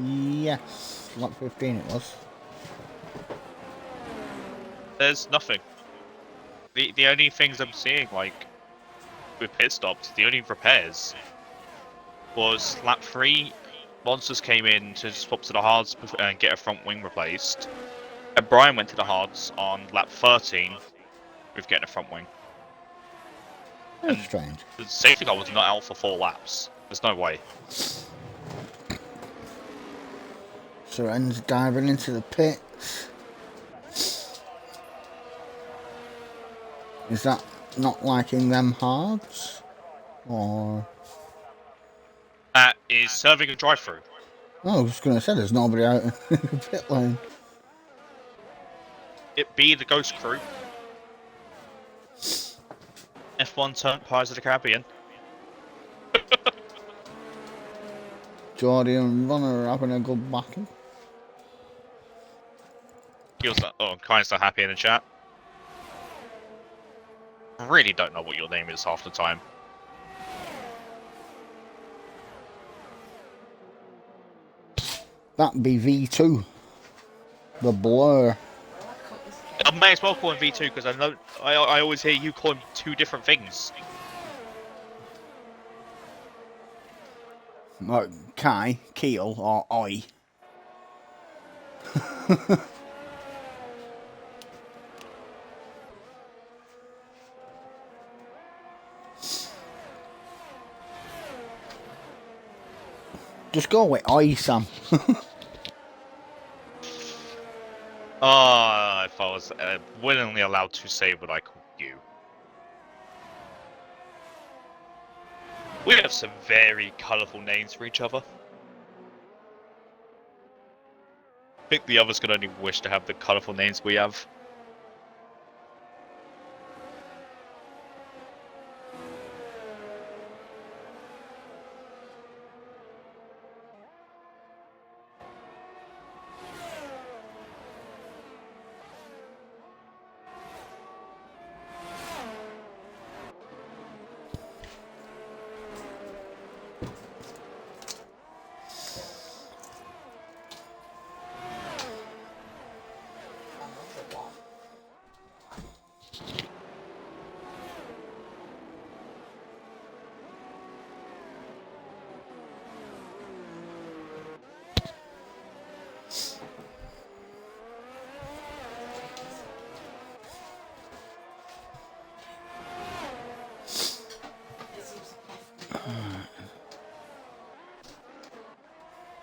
Yes. Lap 15 it was. There's nothing. The only things I'm seeing, like, with pit stops, the only repairs was lap 3, Monsters came in to swap to the hards and get a front wing replaced. And Brian went to the hards on lap 13 with getting a front wing. That's strange. The safety car was not out for 4 laps. There's no way. Soren's diving into the pits. Is that not liking them hards? Or... That is serving a drive-through. Oh, I was going to say there's nobody out in the pit lane. It be the Ghost Crew. F1 turned Pirates of the Caribbean. Geordie and Runner are having a good battle. Kind's not happy in the chat. Really don't know what your name is half the time. That'd be V2. The Blur. I may as well call him V2 because I know I always hear you call him 2 different things. Like Kai, Keel, or Oi. Just go with oi, Sam. Ah, if I was willingly allowed to say what I call you. We have some very colourful names for each other. I think the others can only wish to have the colourful names we have.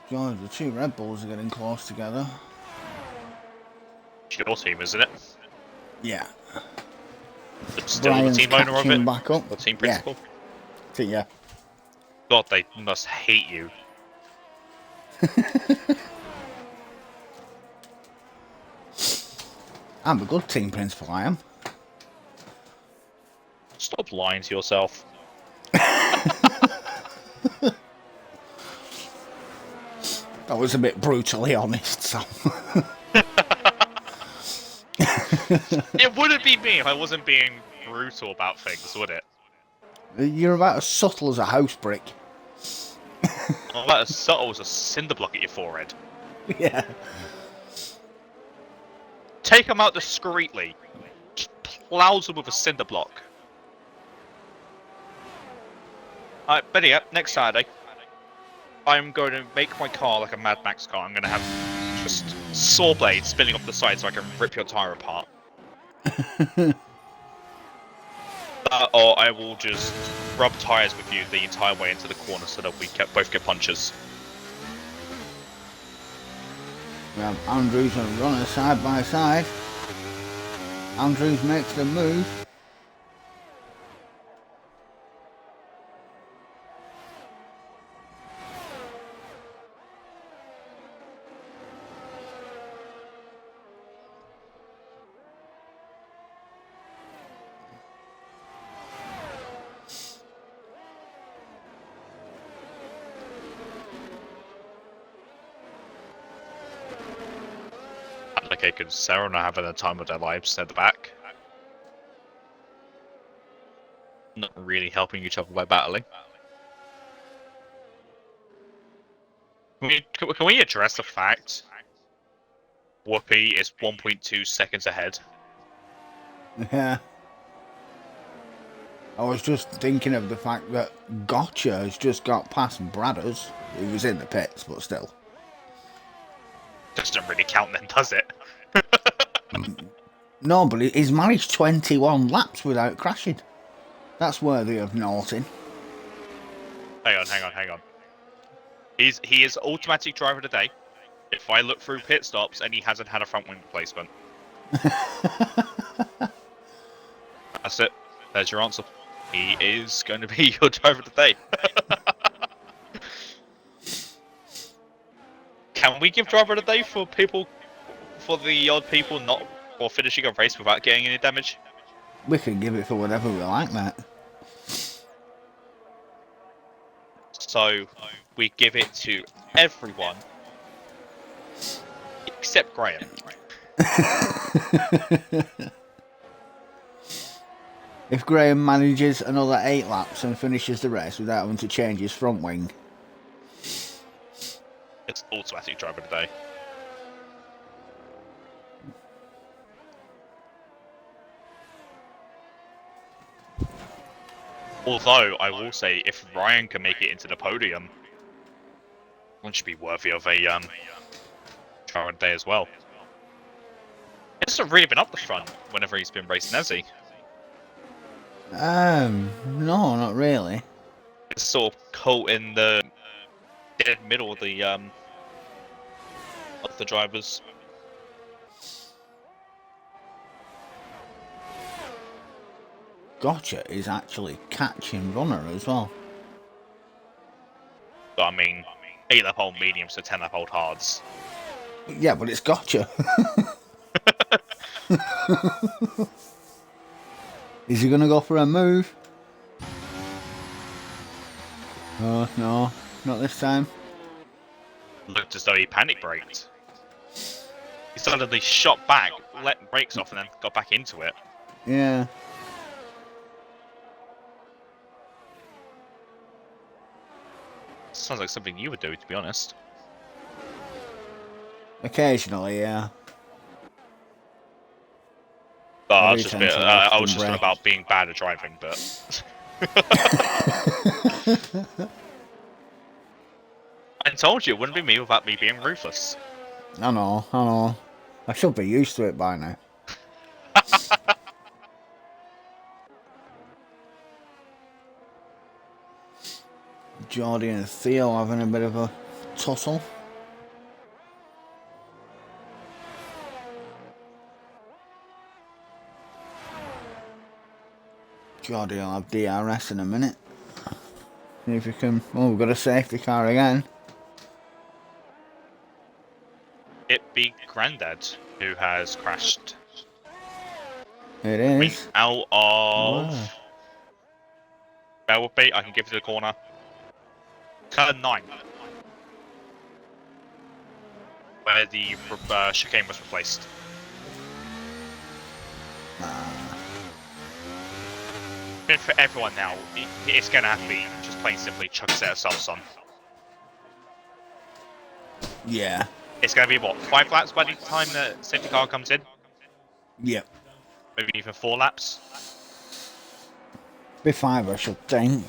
God, the two Red Bulls are getting close together. It's your team, isn't it? Yeah. But still Brian's the team owner of catching it? back up. The team principal? Yeah. God, they must hate you. I'm a good team principal, I am. Stop lying to yourself. That was a bit brutally honest, Sam. It wouldn't be me if I wasn't being brutal about things, would it? You're about as subtle as a house brick. I'm about as subtle as a cinder block at your forehead. Yeah. Take him out discreetly. Just plows him with a cinder block. Alright, better yet, next Saturday, I'm going to make my car like a Mad Max car. I'm going to have just saw blades spinning off the side so I can rip your tyre apart. Or I will just rub tyres with you the entire way into the corner so that we both get punches. We have Andrews and Runner side by side. Andrews makes the move. Okay, because Sarah and I are having the time of their lives at the back. Not really helping each other by battling. Can we address the fact Whoopi is 1.2 seconds ahead? Yeah. I was just thinking of the fact that Gotcha has just got past Bradders. He was in the pits, but still. Doesn't really count then, does it? No, but he's managed 21 laps without crashing. That's worthy of noting. Hang on. He is automatic driver today. If I look through pit stops and he hasn't had a front wing replacement. That's it. There's your answer. He is going to be your driver today. Can we give driver today for the odd people not or finishing a race without getting any damage? We can give it for whatever we like, mate. So we give it to everyone except Graham. If Graham manages another 8 laps and finishes the race without having to change his front wing, It's automatic driver today. Although I will say, if Ryan can make it into the podium, one should be worthy of a driver today as well. He hasn't really been up the front whenever he's been racing, has he? no, not really. It's sort of caught in the dead middle of the drivers. Gotcha is actually catching runner as well. So, I mean, 8-lap old mediums to 10-lap old hards. Yeah, but it's gotcha. Is he gonna go for a move? Oh no, not this time. Looked as though he panic braked. He suddenly shot back, let the brakes off, and then got back into it. Yeah. Sounds like something you would do, to be honest. Occasionally, yeah. I Every was just, time to I was lift just and on about being bad at driving, but I told you it wouldn't be me without me being ruthless. I know, I know. I should be used to it by now. Geordie and Theo having a bit of a tussle. Geordie will have DRS in a minute. See if we can... Oh, we've got a safety car again. It be Grandad who has crashed. It is. Out of... Wow. That would be, I can give you the corner. Turn 9. Where the chicane was replaced. And for everyone now, it's going to have to be just plain simply chuck a set of softs on. Yeah. It's going to be, what, 5 laps by the time the safety car comes in? Yep. Maybe even 4 laps? Be 5, I should think.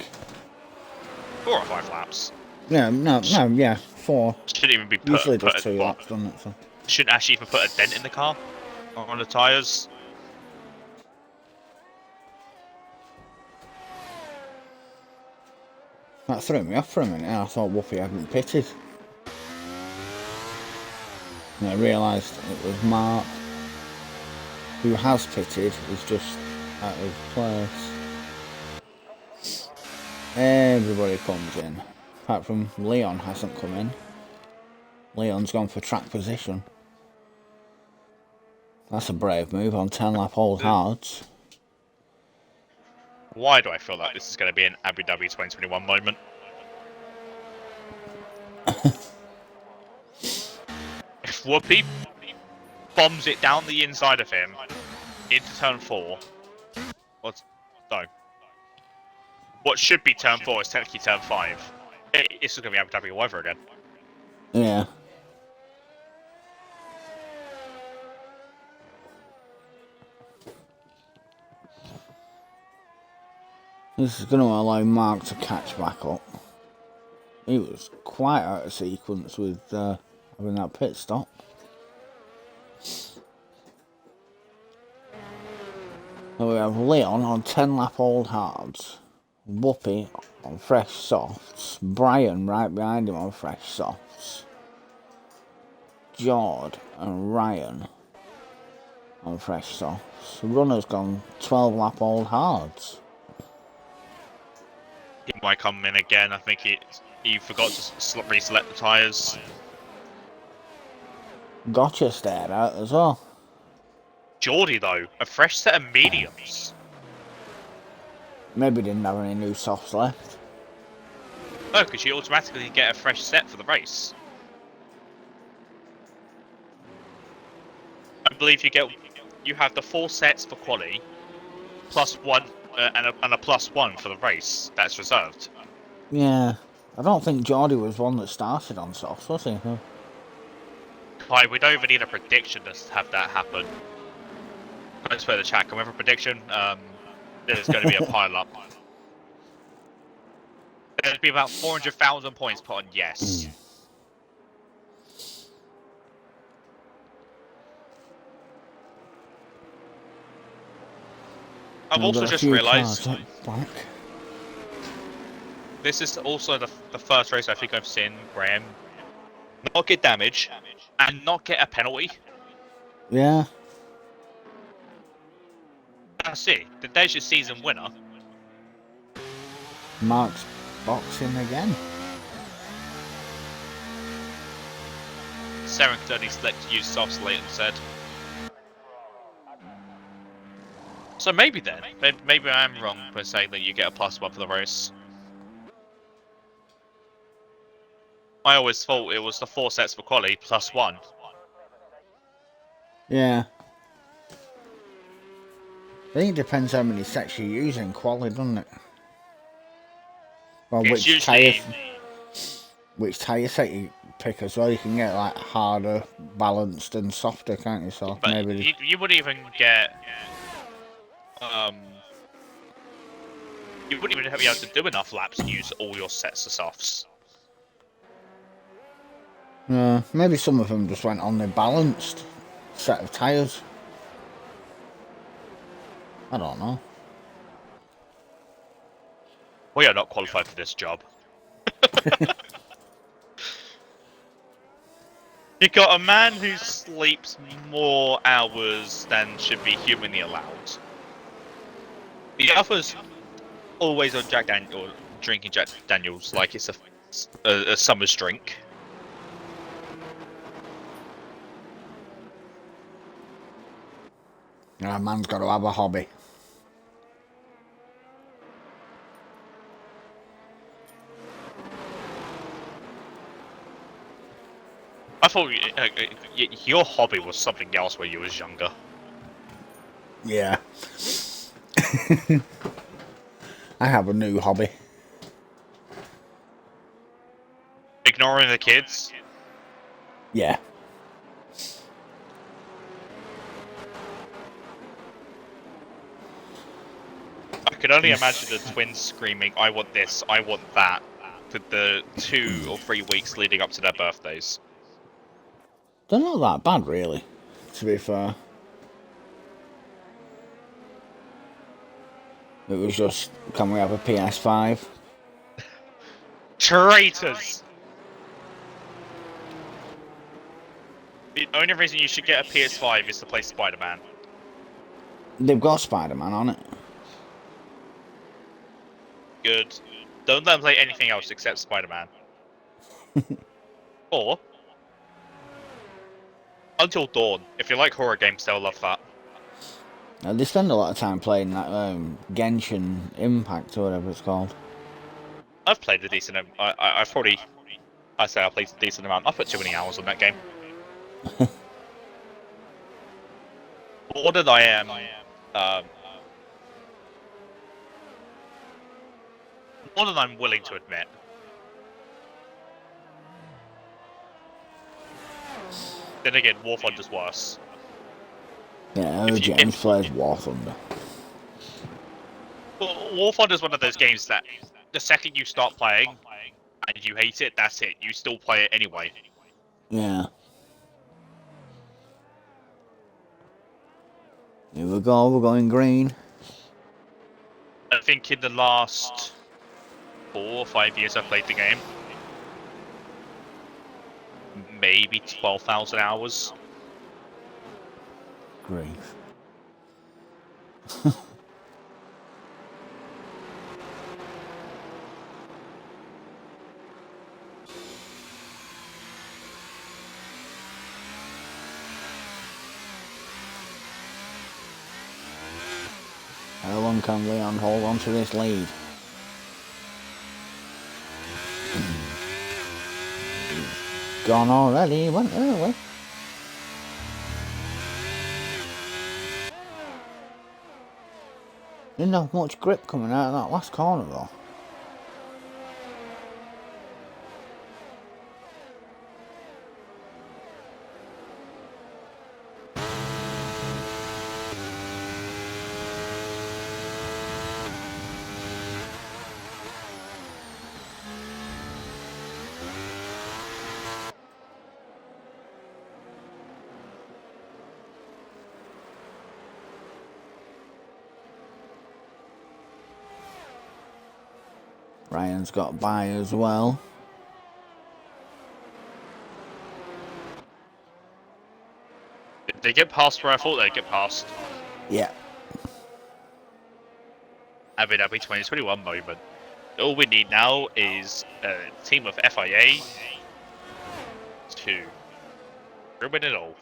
4 or 5 laps. Yeah, no, yeah, 4. Shouldn't even be Usually does 2 laps, doesn't it? So. Shouldn't actually even put a dent in the car or on the tyres. That threw me off for a minute. I thought Whoopi hadn't pitted. And I realised it was Mark, who has pitted, is just out of place. Everybody comes in, apart from Leon hasn't come in. Leon's gone for track position. That's a brave move on 10-lap old hards. Why do I feel like this is going to be an Abu Dhabi 2021 moment? If Whoopi bombs it down the inside of him into turn 4, no. What should be turn 4 is technically turn 5. It's just going to be Abu Dhabi all over again. Yeah. This is going to allow Mark to catch back up. He was quite out of sequence with having that pit stop. So we have Leon on 10-lap old hards, Whoopi on fresh softs, Brian right behind him on fresh softs, Jord and Ryan on fresh softs. The runner's gone 12-lap old hards. He might come in again. I think he forgot to reselect the tyres. Gotcha stared out as well. Geordie, though, a fresh set of mediums. Maybe didn't have any new softs left. No, because you automatically get a fresh set for the race. I believe you have the 4 sets for quali, plus 1 and a plus 1 for the race. That's reserved. Yeah, I don't think Geordie was one that started on softs, was he? Right, we don't even need a prediction to have that happen. Let's play the chat. Can we have a prediction? There's going to be a pile up. There's be about 400,000 points put on yes. I've also just realised. this is also the first race I think I've seen Graham not get damage and not get a penalty. Yeah. That's it. There's your season winner. Mark's boxing again. Saren could only select to use softs, Leighton said. So maybe then, maybe I'm wrong by saying that you get a +1 for the race. I always thought it was the 4 sets for quali +1. Yeah. I think it depends how many sets you use in quali, doesn't it? Or It's usually which tyre set you pick as well. You can get like harder, balanced, and softer, can't you? So but maybe. you wouldn't even get you wouldn't even be able to do enough laps to use all your sets of softs. Maybe some of them just went on the balanced set of tyres. I don't know. We are not qualified for this job. You got a man who sleeps more hours than should be humanly allowed. The other's always on Jack Daniel, drinking Jack Daniels like it's a summer's drink. A man's got to have a hobby. I thought your hobby was something else when you was younger. Yeah. I have a new hobby. Ignoring the kids. Yeah. I could only imagine the twins screaming, "I want this, I want that," for the 2 or 3 weeks leading up to their birthdays. They're not that bad, really, to be fair. It was just, can we have a PS5? Traitors! The only reason you should get a PS5 is to play Spider-Man. They've got Spider-Man on it. Good. Don't let them play anything else except Spider-Man. Or Until Dawn. If you like horror games, they'll love that. They spend a lot of time playing that Genshin Impact or whatever it's called. I've played a decent. I've probably. I say I played a decent amount. I put too many hours on that game. More than I am. More than I'm willing to admit. Then again, War Thunder's worse. Yeah, James plays War Thunder. Well, War Thunder's one of those games that the second you start playing and you hate it, that's it. You still play it anyway. Yeah. Here we go, we're going green. I think in the last 4 or 5 years I've played the game, maybe 12,000 hours. Green. How long can Leon hold on to this lead? Gone already, he went early. Didn't have much grip coming out of that last corner though. Ryan's got by as well. Did they get past where I thought they'd get past? Yeah. Abu Dhabi 2021 moment. All we need now is a team of FIA to ruin it all.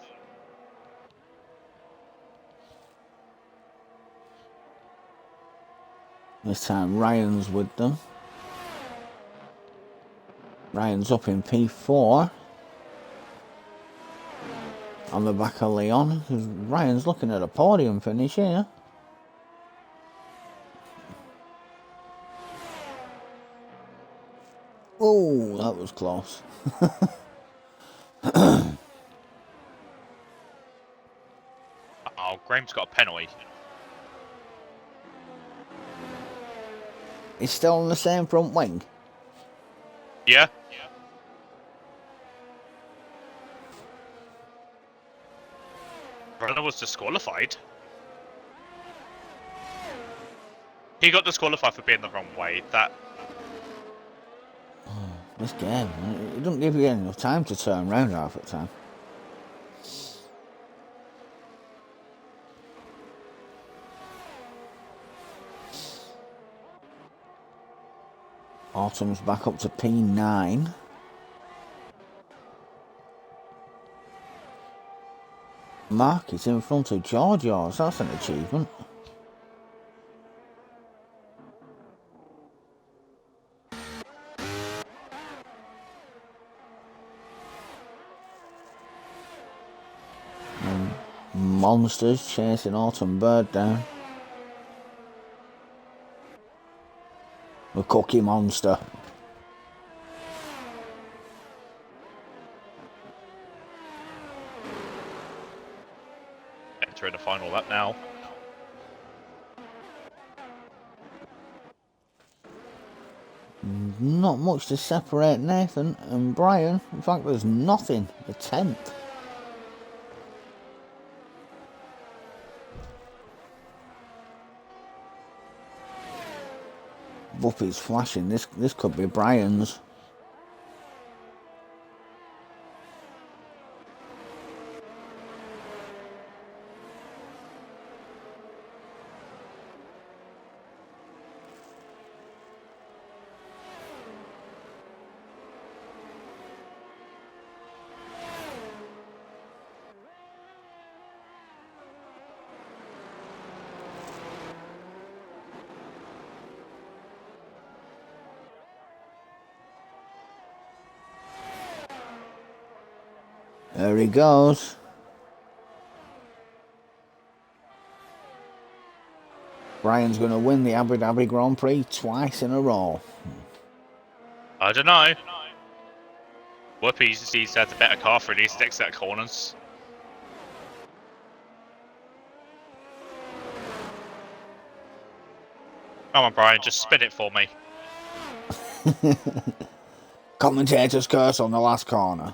This time Ryan's with them. Ryan's up in P4. On the back of Leon. Ryan's looking at a podium finish here. Oh, that was close. Oh, Graham's got a penalty. He's still on the same front wing. Yeah. Runner was disqualified. He got disqualified for being the wrong way. This game, it doesn't give you enough time to turn round half the time. Autumn's back up to P9. Mark is in front of Georgios. That's an achievement. Monsters chasing Autumn Bird down. The Cookie Monster. Entering the final lap now. Not much to separate Nathan and Brian. In fact, there's nothing. A 10th. Whoopi's flashing. This could be Brian's. There he goes. Brian's going to win the Abu Dhabi Grand Prix twice in a row. I don't know. Whoopi sees had the better car for these next set of corners. Come on, Brian, just spin it for me. Commentator's curse on the last corner.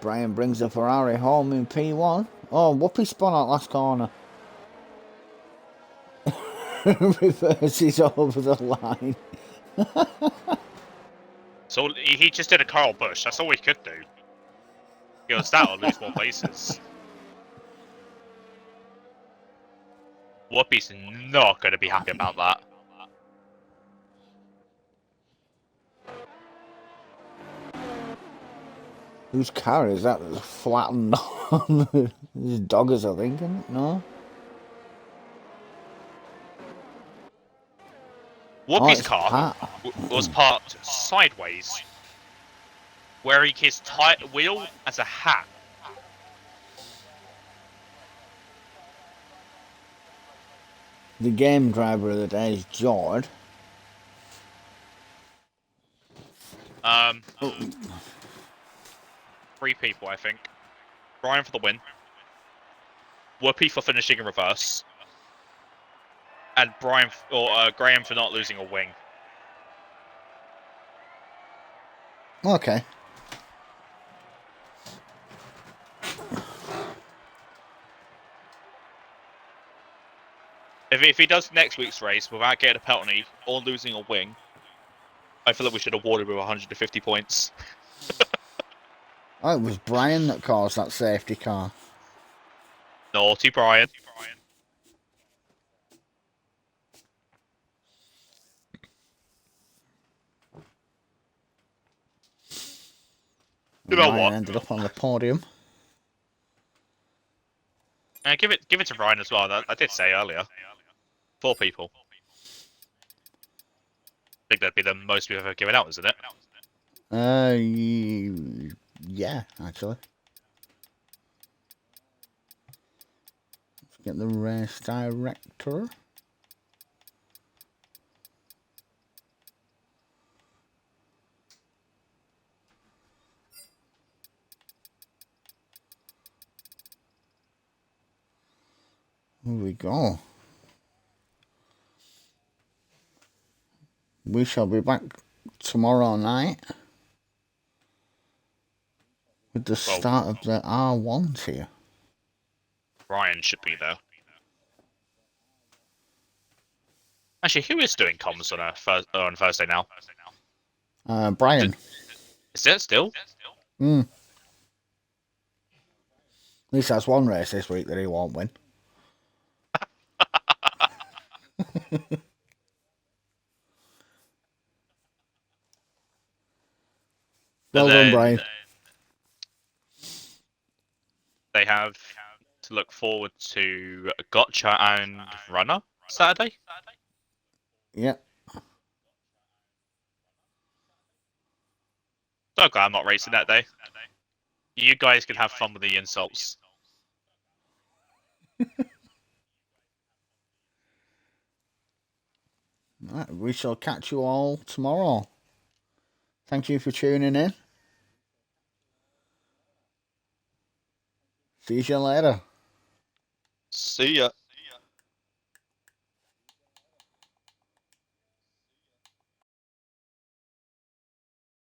Brian brings the Ferrari home in P1. Oh, Whoopi spun out last corner. Reverses over the line. So he just did a Carl Busch. That's all he could do. He goes that or lose more places. Whoopi's not going to be happy about that. Whose car is that that's flattened on? His doggers, I think, isn't it? No? Whoopi's car was parked sideways, wearing his wheel as a hat. The game driver of the day is George. Three people, I think. Brian for the win. Whoopi for finishing in reverse. And Graham for not losing a wing. Okay. If he does next week's race without getting a penalty or losing a wing, I feel like we should award him with 150 points. Oh, it was Brian that caused that safety car. Naughty Brian. You And know Ryan what? ended up on the podium. Give it to Brian as well. I did say earlier. 4 people. I think that'd be the most we've ever given out, isn't it? Yeah, actually. Let's get the race director. Here we go. We shall be back tomorrow night with the start of the R1 here. Brian should be there. Actually, who is doing comms on Thursday now? Brian. Is it still? At least that's one race this week that he won't win. Well done, Brian. They have to look forward to Gotcha and Runner Saturday. Yep. So glad I'm not racing that day. You guys can have fun with the insults. Right, we shall catch you all tomorrow. Thank you for tuning in. See you later. See ya.